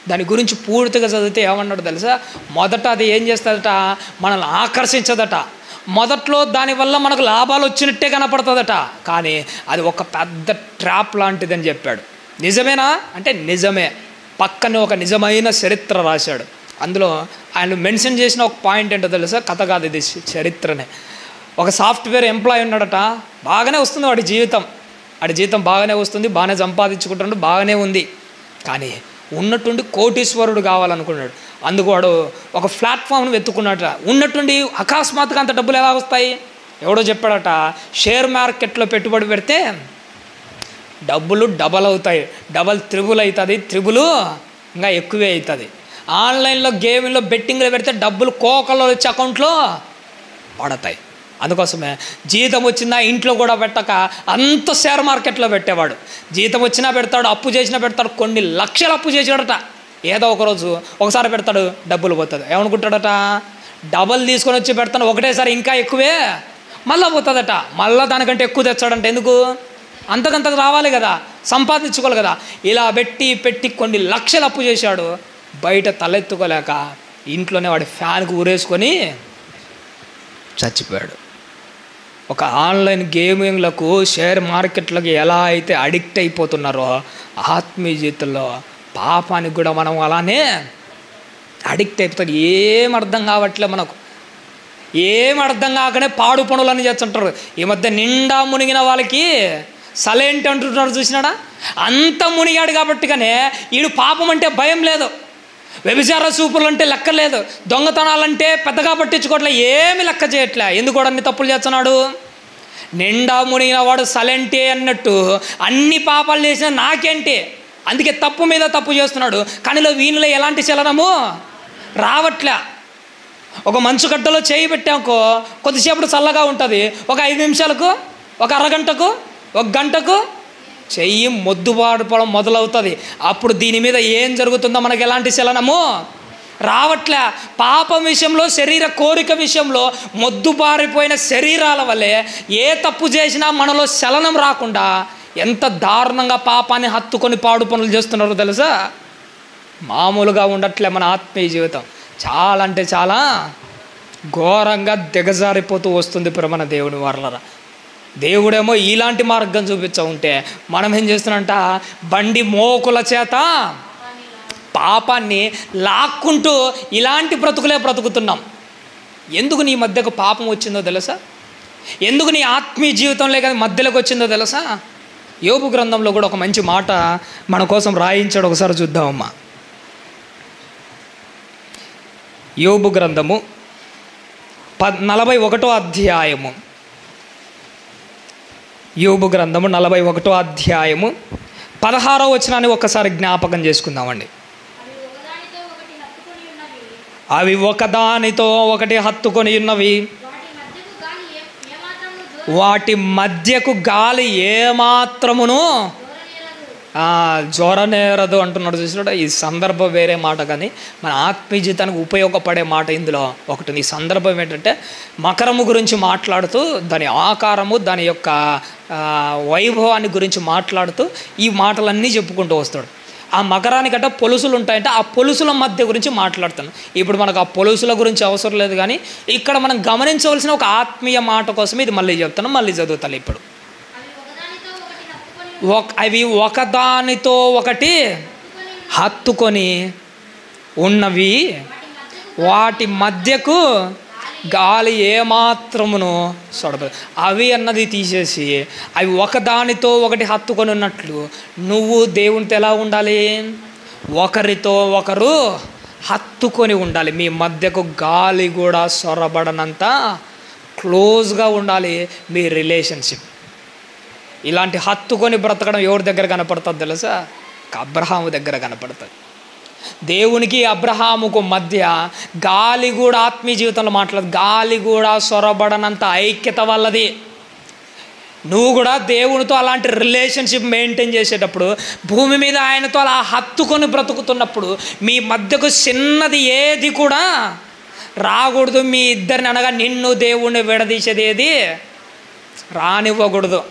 దాని గురించి పూర్తిగా చదివితే ఏమన్నాడు తెలుసా, మొదట అది ఏం చేస్తుందట, మనల్ని ఆకర్షించదట. మొదట్లో దానివల్ల మనకు లాభాలు వచ్చినట్టే కనపడుతుందట, కానీ అది ఒక పెద్ద ట్రాప్ లాంటిది అని చెప్పాడు. నిజమేనా అంటే నిజమే. పక్కనే ఒక నిజమైన చరిత్ర రాశాడు. అందులో ఆయన మెన్షన్ చేసిన ఒక పాయింట్ ఏంటో తెలుసా, కథ కాదు ఇది, చరిత్రనే. ఒక సాఫ్ట్వేర్ ఎంప్లాయీ ఉన్నాడట, బాగానే వస్తుంది వాడి జీతం బాగానే వస్తుంది, బాగానే సంపాదించుకుంటున్నాడు, బాగానే ఉంది. కానీ ఉన్నట్టుండి కోటీశ్వరుడు కావాలనుకున్నాడు. అందుకు వాడు ఒక ప్లాట్ఫామ్ను వెతుక్కున్నాడట. ఉన్నట్టుండి అకస్మాత్తుగా అంత డబ్బులు ఎలా వస్తాయి, ఎవడో చెప్పాడట, షేర్ మార్కెట్లో పెట్టుబడి పెడితే డబ్బులు డబల్ అవుతాయి, డబల్ త్రిబుల్ అవుతుంది, త్రిబుల్ ఇంకా ఎక్కువే అవుతుంది. ఆన్లైన్లో గేమ్లో బెట్టింగ్లో పెడితే డబ్బులు కోకల్లో వచ్చి అకౌంట్లో పడతాయి. అందుకోసమే జీతం వచ్చిందా ఇంట్లో కూడా పెట్టక అంత షేర్ మార్కెట్లో పెట్టేవాడు. జీతం వచ్చినా పెడతాడు, అప్పు చేసినా పెడతాడు, కొన్ని లక్షలు అప్పు చేసాడట. ఏదో ఒకరోజు ఒకసారి పెడతాడు, డబ్బులు పోతుంది. ఏమనుకుంటాడట, డబల్ తీసుకొని వచ్చి పెడతాను ఒకటేసారి ఇంకా ఎక్కువే మళ్ళీ పోతుందట. మళ్ళీ దానికంటే ఎక్కువ తెచ్చాడంట. ఎందుకు, అంతకంతకు రావాలి కదా, సంపాదించుకోవాలి కదా. ఇలా పెట్టి కొన్ని లక్షలు అప్పు చేశాడు. బయట తలెత్తుకోలేక ఇంట్లోనే వాడి ఫ్యాన్కి ఊరేసుకొని చచ్చిపోయాడు. ఒక ఆన్లైన్ గేమింగ్లకు, షేర్ మార్కెట్లకు ఎలా అయితే అడిక్ట్ అయిపోతున్నారో ఆత్మీయ జీవితంలో పాపానికి కూడా మనం అలానే అడిక్ట్ అయిపోతారు. ఏం అర్థం కావట్లే మనకు, ఏం అర్థం కాకనే పాడు పనులని చేస్తుంటారు. ఈ మధ్య నిండా మునిగిన వాళ్ళకి సలెంట్ అంటుంటారు, చూసినాడా? అంత మునిగాడు కాబట్టిగానే వీడు పాపం అంటే భయం లేదు, వ్యభిచార చూపులు అంటే లెక్క లేదు, దొంగతనాలంటే పెద్దగా పట్టించుకోవట్లే, ఏమి లెక్క చేయట్లే. ఎందుకు కూడా అన్ని తప్పులు చేస్తున్నాడు? నిండా మునిగిన వాడు సలెంటే అన్నట్టు అన్ని పాపాలు చేసినా నాకేంటి, అందుకే తప్పు మీద తప్పు చేస్తున్నాడు. కానీ వీనిలో ఎలాంటి చలనము రావట్లే. ఒక మంచు గడ్డలో చేయి పెట్టాకో కొద్దిసేపు చల్లగా ఉంటుంది, ఒక 5 నిమిషాలకు, ఒక అరగంటకు, ఒక గంటకు చెయ్యి మొద్దుబారిపోవడం మొదలవుతుంది. అప్పుడు దీని మీద ఏం జరుగుతుందో మనకు ఎలాంటి చలనము రావట్లే. పాపం విషయంలో, శరీర కోరిక విషయంలో మొద్దుబారిపోయిన శరీరాల వల్లే ఏ తప్పు చేసినా మనలో చలనం రాకుండా ఎంత దారుణంగా పాపాన్ని హత్తుకొని పాడు పనులు చేస్తున్నారో తెలుసా? మామూలుగా ఉండట్లే మన ఆత్మీయ జీవితం. చాలా అంటే చాలా ఘోరంగా దిగజారిపోతూ వస్తుంది మన దేవుని వారలరా. దేవుడేమో ఇలాంటి మార్గం చూపించ ఉంటే మనం ఏం చేస్తున్నామంట, బండి మోకుల చేత పాపాన్ని లాక్కుంటూ ఇలాంటి బ్రతుకులే బ్రతుకుతున్నాం. ఎందుకు నీ మధ్యకు పాపం వచ్చిందో తెలుసా? ఎందుకు నీ ఆత్మీయ జీవితంలో కానీ మధ్యలోకి వచ్చిందో తెలుసా? యోబు గ్రంథంలో కూడా ఒక మంచి మాట మన కోసం రాయించాడు, ఒకసారి చూద్దామమ్మా. యోబు గ్రంథము 41వ అధ్యాయము. యోబు గ్రంథము 41వ అధ్యాయము 16వ వచనాన్ని ఒక్కసారి జ్ఞాపకం చేసుకుందామండి. అవి ఒకదానితో ఒకటి హత్తుకొని ఉన్నవి, వాటి మధ్యకు గాలి ఏమాత్రమును జోరనేరదు అంటున్నాడు. చూసినాడు? ఈ సందర్భం వేరే మాట, కానీ మన ఆత్మీయ జీవితానికి ఉపయోగపడే మాట ఇందులో ఒకటి. ఈ సందర్భం ఏంటంటే మకరము గురించి మాట్లాడుతూ, దాని ఆకారము, దాని యొక్క వైభవాన్ని గురించి మాట్లాడుతూ ఈ మాటలన్నీ చెప్పుకుంటూ వస్తాడు. ఆ మకరానికంటే పొలుసులు ఉంటాయంటే ఆ పొలుసుల మధ్య గురించి మాట్లాడుతాను. ఇప్పుడు మనకు ఆ పొలుసుల గురించి అవసరం లేదు, కానీ ఇక్కడ మనం గమనించవలసిన ఒక ఆత్మీయ మాట కోసం ఇది మళ్ళీ చెప్తాను, మళ్ళీ చదువుతాను. ఇప్పుడు అవి ఒకదానితో ఒకటి హత్తుకొని ఉన్నవి వాటి మధ్యకు గాలి ఏమాత్రమును సొడబ. అవి అన్నది తీసేసి అవి ఒకదానితో ఒకటి హత్తుకొని ఉన్నట్లు నువ్వు దేవునితో ఎలా ఉండాలి? ఒకరితో ఒకరు హత్తుకొని ఉండాలి. మీ మధ్యకు గాలి కూడా సొరబడనంత క్లోజ్గా ఉండాలి మీ రిలేషన్షిప్. ఇలాంటి హత్తుకొని బ్రతకడం ఎవరి దగ్గర కనపడుతుంది తెలుసా? అబ్రహాము దగ్గర కనపడుతుంది. దేవునికి అబ్రహాముకు మధ్య గాలి కూడా ఆత్మీయ జీవితంలో మాట్లాడదు, గాలి కూడా సొరబడనంత ఐక్యత వల్లది. నువ్వు కూడా దేవునితో అలాంటి రిలేషన్షిప్ మెయింటైన్ చేసేటప్పుడు, భూమి మీద ఆయనతో అలా హత్తుకొని బ్రతుకుతున్నప్పుడు మీ మధ్యకు చిన్నది ఏది కూడా రాకూడదు. మీ ఇద్దరిని అనగా నిన్ను దేవుణ్ణి విడదీసేది ఏది రానివ్వకూడదు.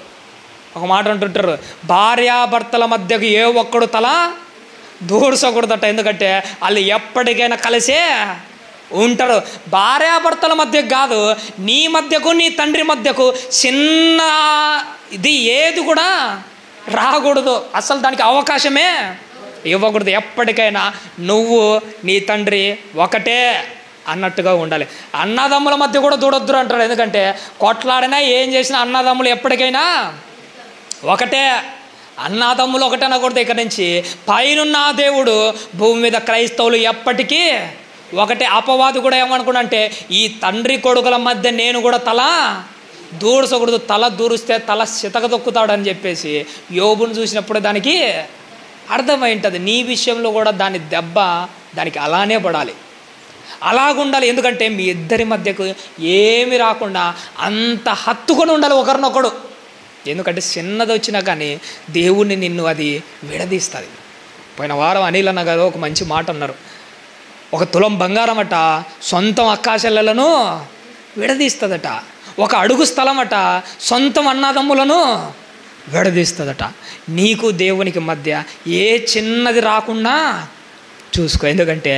ఒక మాట అంటుంటారు, భార్యాభర్తల మధ్యకు ఏ ఒక్కడు తల దూర్చకూడదట. ఎందుకంటే వాళ్ళు ఎప్పటికైనా కలిసే ఉంటారు. భార్యాభర్తల మధ్యకు కాదు, నీ మధ్యకు నీ తండ్రి మధ్యకు చిన్న ఇది ఏది కూడా రాకూడదు. అసలు దానికి అవకాశమే ఇవ్వకూడదు. ఎప్పటికైనా నువ్వు నీ తండ్రి ఒకటే అన్నట్టుగా ఉండాలి. అన్నదమ్ముల మధ్య కూడా దూడొద్దు అంటాడు. ఎందుకంటే కొట్లాడినా ఏం చేసినా అన్నదమ్ములు ఎప్పటికైనా ఒకటే. అన్నదమ్ములు ఒకటే అనకూడదు. ఇక్కడ నుంచి పైనున్న దేవుడు భూమి మీద క్రైస్తవులు ఎప్పటికీ ఒకటే. అపవాది కూడా ఏమనుకున్నా అంటే ఈ తండ్రి కొడుకుల మధ్య నేను కూడా తల దూర్చకూడదు, తల దూరిస్తే తల చితక తొక్కుతాడని చెప్పేసి యోబును చూసినప్పుడు దానికి అర్థమైంటుంది. నీ విషయంలో కూడా దాని దెబ్బ దానికి అలానే పడాలి, అలాగుండాలి. ఎందుకంటే మీ ఇద్దరి మధ్యకు ఏమి రాకుండా అంత హత్తుకొని ఉండాలి ఒకరినొకడు. ఎందుకంటే చిన్నది వచ్చినా కానీ దేవుణ్ణి నిన్ను అది విడదీస్తుంది. పోయిన వారం అనిల్ అన్న గారు ఒక మంచి మాట అన్నారు. 1 తులం బంగారం అట సొంతం అక్కాచెల్లెలను విడదీస్తుందట. 1 అడుగు స్థలం అట సొంతం అన్నదమ్ములను విడదీస్తుందట. నీకు దేవునికి మధ్య ఏ చిన్నది రాకుండా చూసుకో. ఎందుకంటే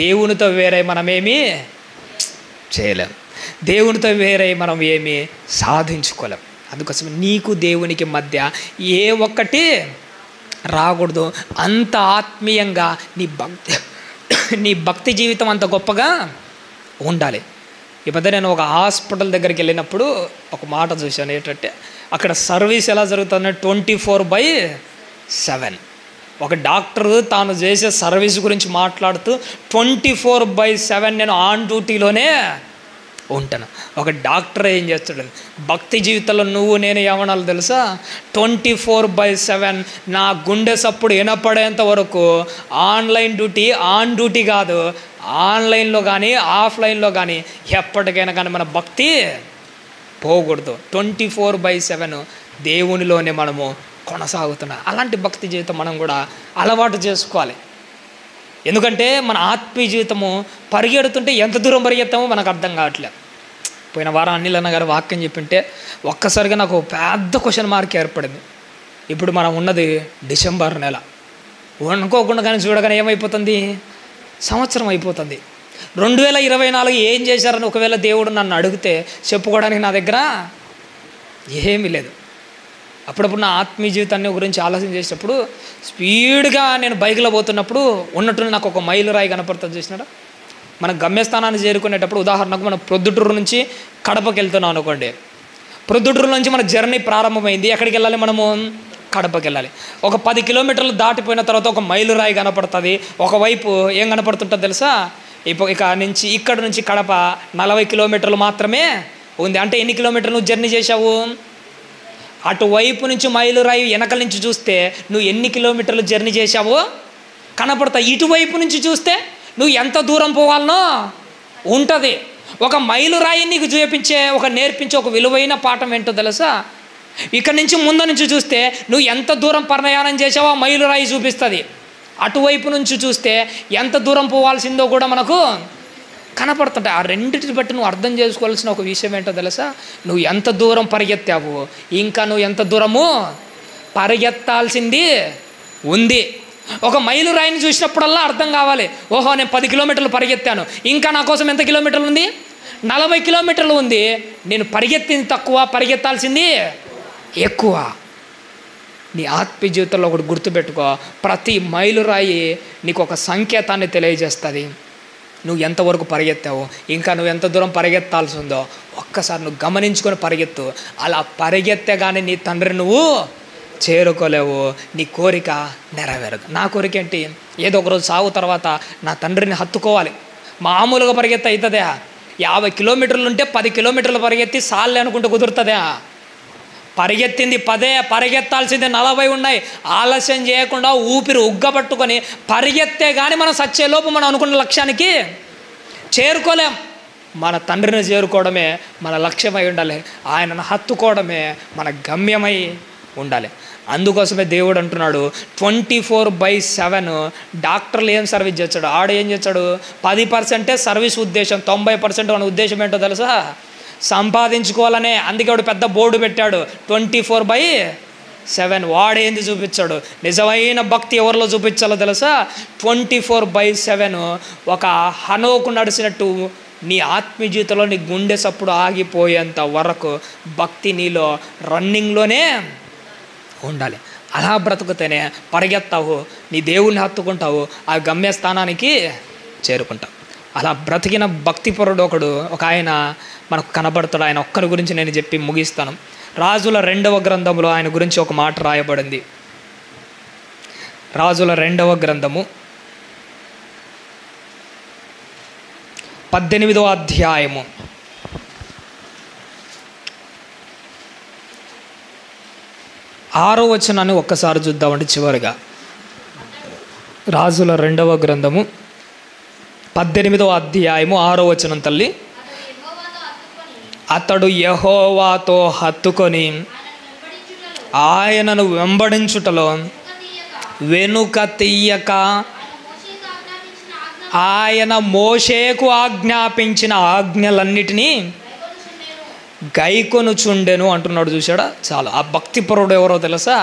దేవునితో వేరే మనమేమీ చేయలేం, దేవునితో వేరే మనం ఏమీ సాధించుకోలేం. అందుకోసం నీకు దేవునికి మధ్య ఏ ఒక్కటి రాకూడదు. అంత ఆత్మీయంగా నీ భక్తి జీవితం అంత గొప్పగా ఉండాలి. ఈ మధ్య నేను ఒక హాస్పిటల్ దగ్గరికి వెళ్ళినప్పుడు ఒక మాట చూశాను. ఏంటంటే అక్కడ సర్వీస్ ఎలా జరుగుతుంది, 24/7. ఒక డాక్టరు తాను చేసే సర్వీస్ గురించి మాట్లాడుతూ 24/7 నేను ఆన్ డ్యూటీలోనే ఉంటాను. ఒక డాక్టర్ ఏం చేస్తాడు, భక్తి జీవితంలో నువ్వు నేను ఏమనాలి తెలుసా? 24/7 నా గుండె సప్పుడు వినపడేంత వరకు ఆన్లైన్ డ్యూటీ, ఆన్ డ్యూటీ కాదు, ఆన్లైన్లో కానీ ఆఫ్లైన్లో కానీ ఎప్పటికైనా కానీ మన భక్తి పోకూడదు. 24/7 దేవునిలోనే మనము కొనసాగుతున్నాం. అలాంటి భక్తి జీవితం మనం కూడా అలవాటు చేసుకోవాలి. ఎందుకంటే మన ఆత్మీయ జీవితము పరిగెడుతుంటే ఎంత దూరం పరిగెత్తామో మనకు అర్థం కావట్లేదు. పోయిన వారం అనిల్ అన్న గారు వాక్యం చెప్పింటే ఒక్కసారిగా నాకు పెద్ద క్వశ్చన్ మార్క్ ఏర్పడింది. ఇప్పుడు మనం ఉన్నది డిసెంబర్ నెల, అనుకోకుండా కానీ చూడగానే ఏమైపోతుంది, సంవత్సరం అయిపోతుంది. 2024 ఏం చేశారని ఒకవేళ దేవుడు నన్ను అడిగితే చెప్పుకోవడానికి నా దగ్గర ఏమీ లేదు. అప్పుడప్పుడు నా ఆత్మీయ జీవితాన్ని గురించి ఆలోచన చేసేటప్పుడు స్పీడ్గా నేను బైక్లో పోతున్నప్పుడు ఉన్నట్టు నాకు ఒక మైలురాయి కనపడుతుంది. చూసినారా, మన గమ్యస్థానాన్ని చేరుకునేటప్పుడు ఉదాహరణకు మనం ప్రొద్దుటూరు నుంచి కడపకి వెళ్తున్నాం అనుకోండి. ప్రొద్దుటూరు నుంచి మన జర్నీ ప్రారంభమైంది. ఎక్కడికి వెళ్ళాలి మనము? కడపకి వెళ్ళాలి. ఒక 10 కిలోమీటర్లు దాటిపోయిన తర్వాత ఒక మైలురాయి కనపడుతుంది. ఒకవైపు ఏం కనపడుతుంటుంది తెలుసా? ఇక్కడ నుంచి కడప 40 కిలోమీటర్లు మాత్రమే ఉంది. అంటే ఎన్ని కిలోమీటర్లు నువ్వు జర్నీ చేశావు? అటువైపు నుంచి మైలురాయి వెనకల నుంచి చూస్తే నువ్వు ఎన్ని కిలోమీటర్లు జర్నీ చేశావో కనపడతాయి. ఇటువైపు నుంచి చూస్తే నువ్వు ఎంత దూరం పోవాలనో ఉంటుంది. ఒక మైలురాయి నీకు నేర్పించే ఒక విలువైన పాఠం ఏంటో తెలుసా? ఇక్కడ నుంచి ముందు నుంచి చూస్తే నువ్వు ఎంత దూరం ప్రయాణం చేసావో మైలురాయి చూపిస్తుంది. అటువైపు నుంచి చూస్తే ఎంత దూరం పోవాల్సిందో కూడా మనకు కనపడుతుంటాయి. ఆ రెండింటిని బట్టి నువ్వు అర్థం చేసుకోవాల్సిన ఒక విషయం ఏంటో తెలుసా? నువ్వు ఎంత దూరం పరిగెత్తావు, ఇంకా నువ్వు ఎంత దూరము పరిగెత్తాల్సింది ఉంది. ఒక మైలురాయిని చూసినప్పుడల్లా అర్థం కావాలి, ఓహో నేను 10 కిలోమీటర్లు పరిగెత్తాను, ఇంకా నా కోసం ఎంత కిలోమీటర్లు ఉంది? 40 కిలోమీటర్లు ఉంది. నేను పరిగెత్తింది తక్కువ, పరిగెత్తాల్సింది ఎక్కువ. నీ ఆత్మీయ జీవితంలో ఒకటి గుర్తుపెట్టుకో, ప్రతి మైలురాయి నీకు ఒక సంకేతాన్ని తెలియజేస్తుంది. నువ్వు ఎంతవరకు పరిగెత్తావు, ఇంకా నువ్వు ఎంత దూరం పరిగెత్తాల్సి ఉందో ఒక్కసారి నువ్వు గమనించుకొని పరిగెత్తు. అలా పరిగెత్తే కానీ నీ తండ్రిని నువ్వు చేరుకోలేవు, నీ కోరిక నెరవేరదు. నా కోరిక ఏంటి? ఏదో ఒకరోజు సాగు తర్వాత నా తండ్రిని హత్తుకోవాలి. మామూలుగా పరిగెత్తే అవుతుందా? 50 కిలోమీటర్లు ఉంటే 10 కిలోమీటర్లు పరిగెత్తి సాల్లే అనుకుంటే కుదురుతుందా? పరిగెత్తింది 10, పరిగెత్తాల్సింది 40 ఉన్నాయి. ఆలస్యం చేయకుండా ఊపిరి ఉగ్గబట్టుకొని పరిగెత్తే కానీ మనం సచ్చేలోపు మనం అనుకున్న లక్ష్యానికి చేరుకోలేం. మన తండ్రిని చేరుకోవడమే మన లక్ష్యమై ఉండాలి. ఆయనను హత్తుకోవడమే మన గమ్యమై ఉండాలి. అందుకోసమే దేవుడు అంటున్నాడు 24/7 డాక్టర్లు ఏం సర్వీస్ చేస్తాడు, ఆడు ఏం చేస్తాడు? 10% సర్వీస్ ఉద్దేశం, 90% మన ఉద్దేశం ఏంటో తెలుసా? సంపాదించుకోవాలనే. అందుకే వాడు పెద్ద బోర్డు పెట్టాడు 24/7. వాడేంది చూపించాడు? నిజమైన భక్తి ఎవరిలో చూపించాలో తెలుసా? 24/7 ఒక హనోకు నడిచినట్టు నీ ఆత్మీయ జీవితంలో నీ గుండె సప్పుడు ఆగిపోయేంత వరకు భక్తి నీలో రన్నింగ్లోనే ఉండాలి. అలా బ్రతుకుతేనే పరిగెత్తావు, నీ దేవుణ్ణి హత్తుకుంటావు, ఆ గమ్యస్థానానికి చేరుకుంటావు. అలా బ్రతికిన భక్తిపరుడు ఒక ఆయన మనకు కనబడతాడు. ఆయన ఒక్కరి గురించి నేను చెప్పి ముగిస్తాను. రాజుల 2వ గ్రంథంలో ఆయన గురించి ఒక మాట రాయబడింది. రాజుల 2వ గ్రంథము 18వ అధ్యాయము 6వ వచనాన్ని ఒక్కసారి చూద్దామండి. చివరిగా రాజుల 2వ గ్రంథము 18వ అధ్యాయము 6వ వచనం తల్లి. అతడు యెహోవాతో హత్తుకొని ఆయనను వెంబడించుటలో వెనుక తీయక ఆయన మోషేకు ఆజ్ఞాపించిన ఆజ్ఞలన్నిటినీ గైకొనుచుండెను అంటున్నాడు. చూశాడా? చాలు. ఆ భక్తిపరుడు ఎవరో తెలుసా?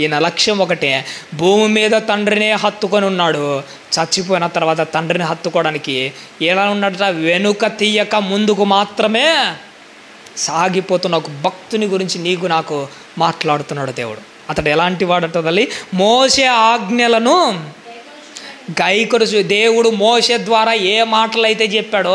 ఈయన లక్ష్యం ఒకటే, భూమి మీద తండ్రినే హత్తుకొని ఉన్నాడు. చచ్చిపోయిన తర్వాత తండ్రిని హత్తుకోవడానికి ఎలా ఉన్నాడట? వెనుక తీయక ముందుకు మాత్రమే సాగిపోతున్న ఒక భక్తుని గురించి నీకు నాకు మాట్లాడుతున్నాడు దేవుడు. అతడు ఎలాంటి వాడట తల్లి? మోషే ఆజ్ఞలను గైకొనుచు. దేవుడు మోషే ద్వారా ఏ మాటలు అయితే చెప్పాడో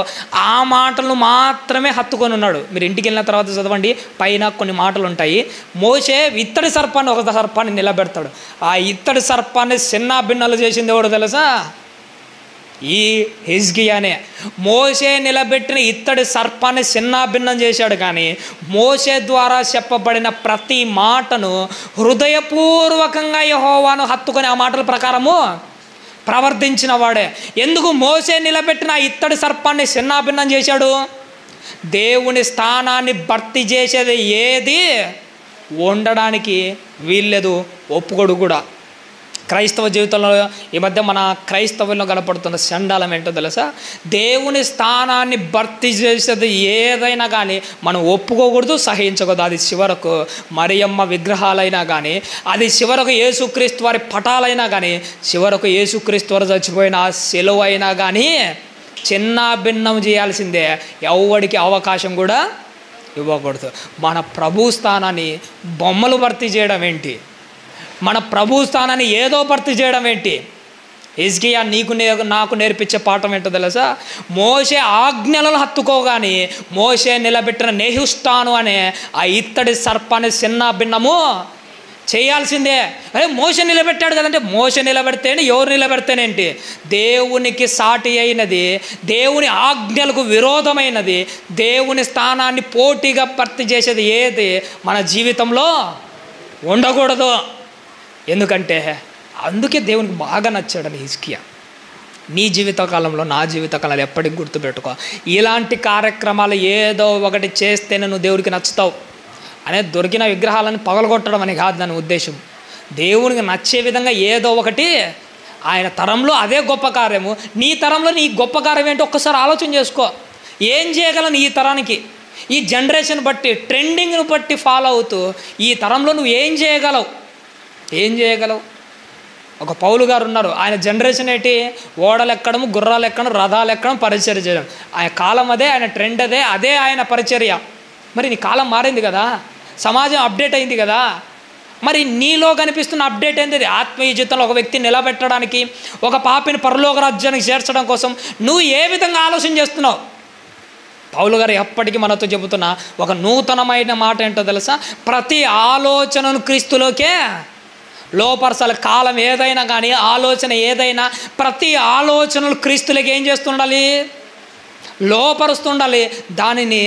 ఆ మాటలను మాత్రమే హత్తుకొని ఉన్నాడు. మీరు ఇంటికి వెళ్ళిన తర్వాత చదవండి, పైన కొన్ని మాటలు ఉంటాయి. మోషే ఇత్తడి సర్పాన్ని, ఒక సర్పాన్ని నిలబెడతాడు. ఆ ఇత్తడి సర్పాన్ని చిన్న భిన్నాలు చేసింది ఎవడు తెలుసా? ఈ హిజ్కియానే. మోషే నిలబెట్టిన ఇత్తడి సర్పాన్ని చిన్న భిన్నం చేశాడు. కానీ మోషే ద్వారా చెప్పబడిన ప్రతి మాటను హృదయపూర్వకంగా యెహోవాను హత్తుకొని ఆ మాటల ప్రకారము ప్రవర్తించిన వాడే. ఎందుకు మోషే నిలబెట్టిన ఇత్తడి సర్పాన్ని చిన్నాభిన్నం చేశాడు? దేవుని స్థానాన్ని భర్తీ చేసేది ఏది ఉండడానికి వీల్లేదు, ఒప్పుకోడు కూడా. క్రైస్తవ జీవితంలో ఈ మధ్య మన క్రైస్తవుల్లో కనపడుతున్న చండాలం ఏంటో తెలుసా? దేవుని స్థానాన్ని భర్తీ చేసేది ఏదైనా కానీ మనం ఒప్పుకోకూడదు, సహించకూడదు. అది చివరకు మరియమ్మ విగ్రహాలైనా కానీ, అది చివరకు యేసుక్రీస్తు వారి పటాలైనా కానీ, చివరకు యేసుక్రీస్తు వారు చచ్చిపోయిన శిలువ అయినా కానీ చిన్న భిన్నం చేయాల్సిందే. ఎవడికి అవకాశం కూడా ఇవ్వకూడదు. మన ప్రభు స్థానాన్ని బొమ్మలు భర్తీ చేయడం ఏంటి? మన ప్రభు స్థానాన్ని ఏదో భర్తీ చేయడం ఏంటి? హిజ్కియా నాకు నేర్పించే పాఠం ఏంటో తెలుసా? మోషే ఆజ్ఞలను హత్తుకోగాని మోషే నిలబెట్టిన నెహుష్టాను అనే ఆ ఇత్తడి సర్పాన్ని చిన్న భిన్నము చేయాల్సిందే. అరే మోషే నిలబెట్టాడు కదంటే, మోషే నిలబెడితేనే ఎవరు నిలబెడితేనేంటి? దేవునికి సాటి అయినది, దేవుని ఆజ్ఞలకు విరోధమైనది, దేవుని స్థానాన్ని పోటీగా భర్తీ చేసేది ఏది మన జీవితంలో ఉండకూడదు. ఎందుకంటే అందుకే దేవునికి బాగా నచ్చాడని హిజ్కియా. నీ జీవితకాలంలో, నా జీవితకాలంలో ఎప్పటికి గుర్తుపెట్టుకో, ఇలాంటి కార్యక్రమాలు ఏదో ఒకటి చేస్తేనే నువ్వు దేవుడికి నచ్చుతావు అనే దొరికిన విగ్రహాలను పగలగొట్టడం అని కాదు దాని ఉద్దేశం. దేవునికి నచ్చే విధంగా ఏదో ఒకటి ఆయన తరంలో అదే గొప్ప కార్యము. నీ తరంలో నీ గొప్ప కార్యం ఏంటో ఒక్కసారి ఆలోచన చేసుకో. ఏం చేయగలను ఈ తరానికి? ఈ జనరేషన్ బట్టి, ట్రెండింగ్ను బట్టి ఫాలో అవుతూ ఈ తరంలో నువ్వు ఏం చేయగలవు? ఒక పౌలు గారు ఉన్నారు. ఆయన జనరేషన్ ఏంటి? ఓడలు ఎక్కడము, గుర్రాలు ఎక్కడం, రథాలు ఎక్కడం, పరిచర్య చేయడం. ఆయన కాలం అదే, ఆయన ట్రెండ్ అదే ఆయన పరిచర్య. మరి నీ కాలం మారింది కదా, సమాజం అప్డేట్ అయింది కదా. మరి నీలో కనిపిస్తున్న అప్డేట్ ఏంటిది? ఆత్మీయ జీవితంలో ఒక వ్యక్తిని నిలబెట్టడానికి, ఒక పాపిని పరలోక రాజ్యానికి చేర్చడం కోసం నువ్వు ఏ విధంగా ఆలోచన చేస్తున్నావు? పౌలు గారు ఎప్పటికీ మనతో చెబుతున్న ఒక నూతనమైన మాట ఏంటో తెలుసా? ప్రతి ఆలోచనను క్రీస్తులోకే లోపరచాలి. కాలం ఏదైనా కానీ, ఆలోచన ఏదైనా, ప్రతి ఆలోచనలు క్రీస్తులకి ఏం చేస్తుండాలి? లోపరుస్తుండాలి. దానిని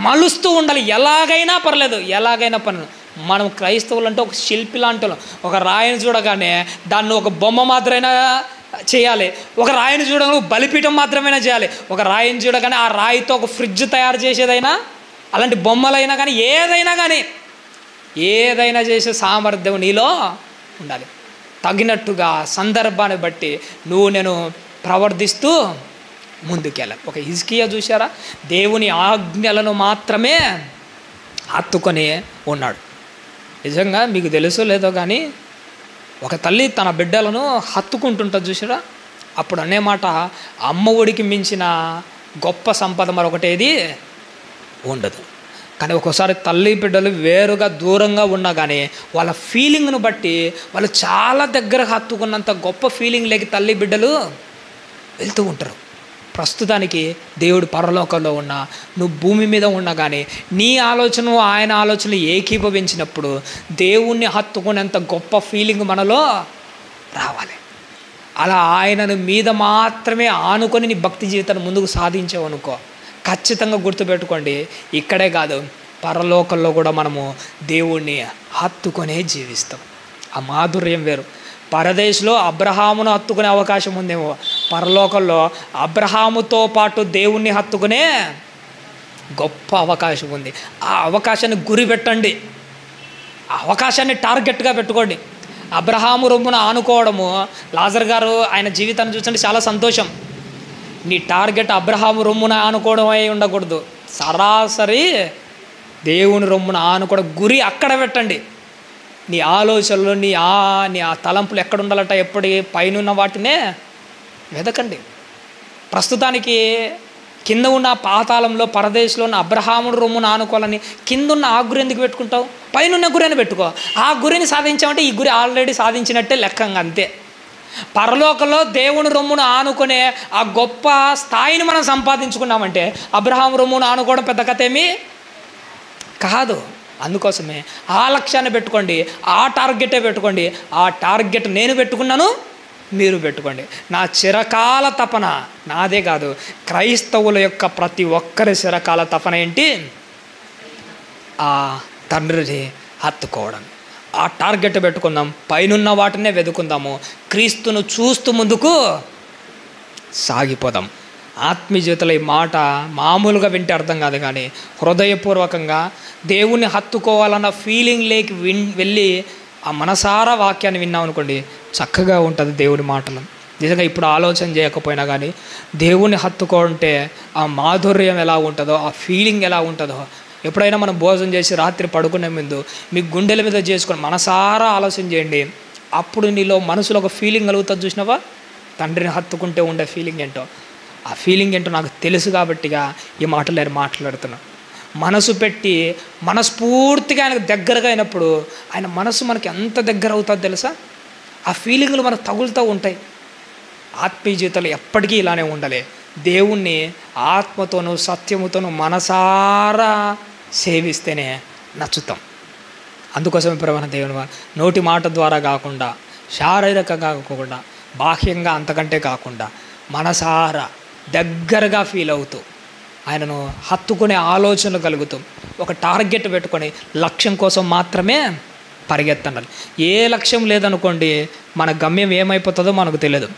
మలుస్తూ ఉండాలి. ఎలాగైనా పర్లేదు, ఎలాగైనా పర్లేదు. మనం క్రైస్తవులు అంటే ఒక శిల్పి లాంటి వాళ్ళం. ఒక రాయిని చూడగానే దాన్ని ఒక బొమ్మ మాత్రమైనా చేయాలి. ఒక రాయిని చూడగానే బలిపీఠం మాత్రమైనా చేయాలి. ఒక రాయిని చూడగానే ఆ రాయితో ఒక ఫ్రిడ్జ్ తయారు చేసేదైనా, అలాంటి బొమ్మలైనా కానీ, ఏదైనా చేసే సామర్థ్యం నీలో ఉండాలి. తగినట్టుగా సందర్భాన్ని బట్టి నేను ప్రవర్తిస్తూ ముందుకెళ్ళాలి. ఒక హిజ్కియా చూసారా? దేవుని ఆజ్ఞలను మాత్రమే హత్తుకొని ఉన్నాడు. నిజంగా మీకు తెలుసో లేదో కానీ ఒక తల్లి తన బిడ్డలను హత్తుకుంటుంటుంది చూసారా? అప్పుడు అనే మాట, అమ్మ ఒడికి మించిన గొప్ప సంపద మరొకటేది ఉండదు. కానీ ఒక్కోసారి తల్లి బిడ్డలు వేరుగా దూరంగా ఉన్నా కానీ వాళ్ళ ఫీలింగ్ను బట్టి వాళ్ళు చాలా దగ్గర హత్తుకున్నంత గొప్ప ఫీలింగ్ లేక తల్లి బిడ్డలు వెళ్తూ ఉంటారు. ప్రస్తుతానికి దేవుడు పరలోకంలో ఉన్నా, నువ్వు భూమి మీద ఉన్నా కానీ నీ ఆలోచన ఆయన ఆలోచనలు ఏకీభవించినప్పుడు దేవుణ్ణి హత్తుకునేంత గొప్ప ఫీలింగ్ మనలో రావాలి. అలా ఆయనను మీద మాత్రమే ఆనుకొని నీ భక్తి జీవితాన్ని ముందుకు సాధించావు అనుకో, ఖచ్చితంగా గుర్తుపెట్టుకోండి, ఇక్కడే కాదు పరలోకంలో కూడా మనము దేవుణ్ణి హత్తుకొనే జీవిస్తాం. ఆ మాధుర్యం వేరు. పరదేశంలో అబ్రహామును హత్తుకునే అవకాశం ఉందేమో, పరలోకంలో అబ్రహాముతో పాటు దేవుణ్ణి హత్తుకునే గొప్ప అవకాశం ఉంది. ఆ అవకాశాన్ని గురి పెట్టండి, ఆ అవకాశాన్ని టార్గెట్గా పెట్టుకోండి. అబ్రహాము రొమ్మున ఆనుకోవడము, లాజర్ గారు ఆయన జీవితాన్ని చూస్తుంటే చాలా సంతోషం. నీ టార్గెట్ అబ్రహాము రొమ్మున ఆనుకోవడం అయి ఉండకూడదు. సరాసరి దేవుని రొమ్మున ఆనుకోవడం, గురి అక్కడ పెట్టండి. నీ ఆలోచనలు, నీ ఆ తలంపులు ఎక్కడ ఉండాలట? ఎప్పటి పైన వాటినే వెదకండి. ప్రస్తుతానికి కింద ఉన్న పాతాళంలో పరదేశంలో ఉన్న అబ్రహాముడు రొమ్మును ఆనుకోవాలని కింద ఉన్న ఆ గురి ఎందుకు పెట్టుకుంటావు? పైన గురిని పెట్టుకో. ఆ గురిని సాధించామంటే ఈ గురి ఆల్రెడీ సాధించినట్టే లెక్కంగా, అంతే. పరలోకంలో దేవుని రొమ్మును ఆనుకునే ఆ గొప్ప స్థాయిని మనం సంపాదించుకున్నామంటే అబ్రహాము రొమ్మును ఆనుకోవడం పెద్ద కథ ఏమీ కాదు. అందుకోసమే ఆ లక్ష్యాన్ని పెట్టుకోండి, ఆ టార్గెటే పెట్టుకోండి. ఆ టార్గెట్ నేను పెట్టుకున్నాను, మీరు పెట్టుకోండి. నా చిరకాల తపన, నాదే కాదు క్రైస్తవుల యొక్క ప్రతి ఒక్కరి చిరకాల తపన ఏంటి? ఆ తండ్రిని హత్తుకోవడం. ఆ టార్గెట్ పెట్టుకుందాం, పైనున్న వాటినే వెతుకుందాము, క్రీస్తును చూస్తూ ముందుకు సాగిపోదాం. ఆత్మీయ జీవితంలో ఈ మాట మామూలుగా వింటే అర్థం కాదు, కానీ హృదయపూర్వకంగా దేవుణ్ణి హత్తుకోవాలన్న ఫీలింగ్ లేకి వెళ్ళి ఆ మనసారా వాక్యాన్ని విన్నాం అనుకోండి, చక్కగా ఉంటుంది దేవుడి మాటలు. నిజంగా ఇప్పుడు ఆలోచన చేయకపోయినా కానీ దేవుణ్ణి హత్తుకుంటే ఆ మాధుర్యం ఎలా ఉంటుందో, ఆ ఫీలింగ్ ఎలా ఉంటుందో, ఎప్పుడైనా మనం భోజనం చేసి రాత్రి పడుకునే ముందు మీ గుండెల మీద చేసుకొని మనసారా ఆలోచన చేయండి. అప్పుడు నీలో మనసులో ఒక ఫీలింగ్ కలుగుతుంది. చూసినావా? తండ్రిని హత్తుకుంటే ఉండే ఫీలింగ్ ఏంటో, ఆ ఫీలింగ్ ఏంటో నాకు తెలుసు కాబట్టిగా ఈ మాటలు నేను మాట్లాడుతున్నా. మనసు పెట్టి మనస్ఫూర్తిగా ఆయనకు దగ్గరగా అయినప్పుడు ఆయన మనసు మనకి ఎంత దగ్గర అవుతుందో తెలుసా? ఆ ఫీలింగ్లు మనకు తగులుతూ ఉంటాయి. ఆత్మీయ జీవితంలో ఎప్పటికీ ఇలానే ఉండాలి. దేవుణ్ణి ఆత్మతోనూ సత్యముతోనూ మనసారా సేవిస్తేనే నచ్చుతాం. అందుకోసమే ప్రేమ దేవుని నోటి మాట ద్వారా కాకుండా, శారీరకంగా కాకుండా, బాహ్యంగా అంతకంటే కాకుండా మనసారా దగ్గరగా ఫీల్ అవుతూ ఆయనను హత్తుకునే ఆలోచనలు కలుగుతూ ఒక టార్గెట్ పెట్టుకొని లక్ష్యం కోసం మాత్రమే పరిగెత్తండి. ఏ లక్ష్యం లేదనుకోండి, మన గమ్యం ఏమైపోతుందో మనకు తెలియదు.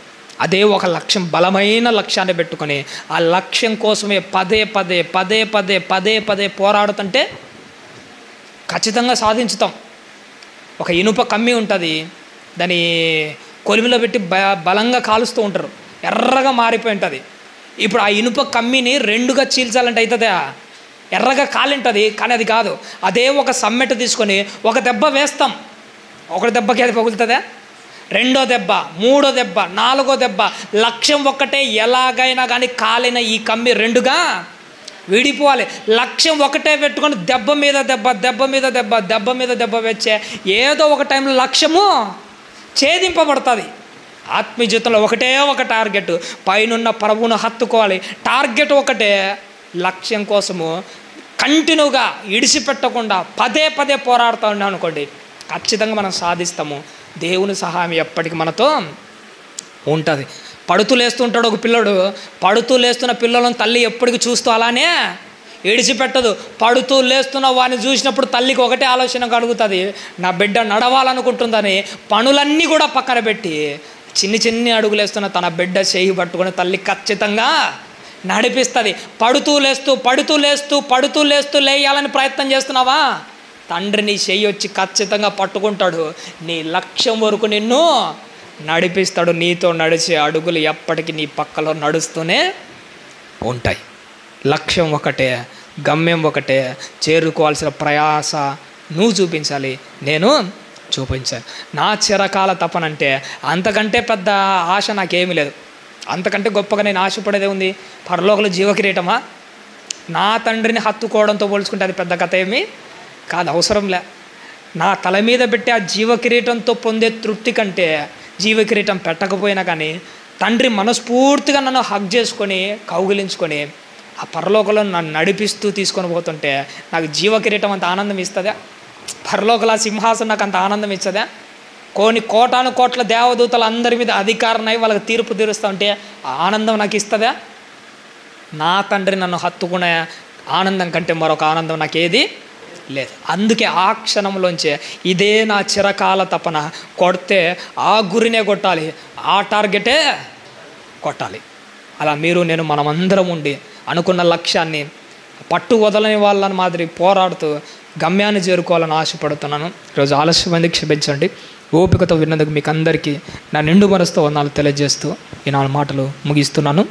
అదే ఒక లక్ష్యం, బలమైన లక్ష్యాన్ని పెట్టుకొని ఆ లక్ష్యం కోసమే పదే పదే పదే పదే పదే పదే పోరాడుతుంటే ఖచ్చితంగా సాధించుతాం. ఒక ఇనుప కమ్మి ఉంటుంది, దాన్ని కొలిమిలో పెట్టి బలంగా కాలుస్తూ ఉంటారు, ఎర్రగా మారిపోయి ఉంటుంది. ఇప్పుడు ఆ ఇనుప కమ్మిని రెండుగా చీల్చాలంటే అవుతుందా? ఎర్రగా కాలింటుంది, కానీ అది కాదు. అదే ఒక సమ్మెట తీసుకొని ఒక దెబ్బ వేస్తాం, ఒక దెబ్బకి అది పగులుతుందా? రెండో దెబ్బ, మూడో దెబ్బ, నాలుగో దెబ్బ, లక్ష్యం ఒక్కటే. ఎలాగైనా కానీ కాలిన ఈ కమ్మి రెండుగా విడిపోవాలి. లక్ష్యం ఒకటే పెట్టుకొని దెబ్బ మీద దెబ్బ, దెబ్బ మీద దెబ్బ, దెబ్బ మీద దెబ్బ వచ్చే ఏదో ఒక టైంలో లక్ష్యము ఛేదింపబడుతుంది. ఆత్మీయ జీవితంలో ఒకటే ఒక టార్గెట్, పైనున్న ప్రభువును హత్తుకోవాలి. టార్గెట్ ఒకటే, లక్ష్యం కోసము కంటిన్యూగా ఇడిచిపెట్టకుండా పదే పదే పోరాడుతూ ఉన్నాం అనుకోండి, ఖచ్చితంగా మనం సాధిస్తాము. దేవుని సహాయం ఎప్పటికీ మనతో ఉంటుంది. పడుతూ లేస్తుంటాడు ఒక పిల్లడు, పడుతూ లేస్తున్న పిల్లలను తల్లి ఎప్పటికీ చూస్తూ అలానే విడిచిపెట్టదు. పడుతూ లేస్తున్న వాడిని చూసినప్పుడు తల్లికి ఒకటే ఆలోచన కలుగుతుంది, నా బిడ్డ నడవాలనుకుంటుందని పనులన్నీ కూడా పక్కన పెట్టి చిన్ని చిన్ని అడుగులు వేస్తున్న తన బిడ్డ చేయి పట్టుకొని తల్లి ఖచ్చితంగా నడిపిస్తుంది. పడుతూ లేస్తూ పడుతూ లేస్తూ పడుతూ లేస్తూ లేయాలని ప్రయత్నం చేస్తున్నావా, తండ్రి నీ చెయ్యి వచ్చి ఖచ్చితంగా పట్టుకుంటాడు, నీ లక్ష్యం వరకు నిన్ను నడిపిస్తాడు. నీతో నడిచే అడుగులు ఎప్పటికీ నీ పక్కలో నడుస్తూనే ఉంటాయి. లక్ష్యం ఒకటే, గమ్యం ఒకటే, చేరుకోవాల్సిన ప్రయాస నువ్వు చూపించాలి, నేను చూపించాలి. నా చిరకాల తపనంటే అంతకంటే పెద్ద ఆశ నాకేమీ లేదు. అంతకంటే గొప్పగా నేను ఆశపడేదే ఉంది? పరలోకంలో జీవకిరీటమా? నా తండ్రిని హత్తుకోవడంతో పోల్చుకుంటే అది పెద్ద కథ ఏమీ కాదు, అవసరంలే. నా తల మీద పెట్టి ఆ జీవకిరీటంతో పొందే తృప్తి కంటే, జీవకిరీటం పెట్టకపోయినా కానీ తండ్రి మనస్ఫూర్తిగా నన్ను హగ్ చేసుకొని కౌగిలించుకొని ఆ పరలోకంలో నన్ను నడిపిస్తూ తీసుకొని పోతుంటే నాకు జీవకిరీటం అంత ఆనందం ఇస్తుందా? పరలోకల సింహాసనం నాకు అంత ఆనందం ఇస్తుందా? కొన్ని కోటాను కోట్ల దేవదూతలు అందరి మీద అధికారం అయి వాళ్ళకి తీర్పు తీరుస్తూ ఉంటే ఆ ఆనందం నాకు ఇస్తుందా? నా తండ్రి నన్ను హత్తుకునే ఆనందం కంటే మరొక ఆనందం నాకేది లేదు. అందుకే ఆ క్షణంలోంచే ఇదే నా చిరకాల తపన, కొడితే ఆ గురినే కొట్టాలి, ఆ టార్గెటే కొట్టాలి. అలా మీరు నేను మనమందరం ఉండి అనుకున్న లక్ష్యాన్ని పట్టు వదలని వాళ్ళని మాదిరి పోరాడుతూ గమ్యాన్ని చేరుకోవాలని ఆశపడుతున్నాను. ఈరోజు ఆలస్యమైంది, క్షమించండి. ఓపికతో విన్నందుకు మీకు అందరికీ నా నిండు మనసుతో వందనాలు తెలియజేస్తూ ఈ 4 మాటలు ముగిస్తున్నాను.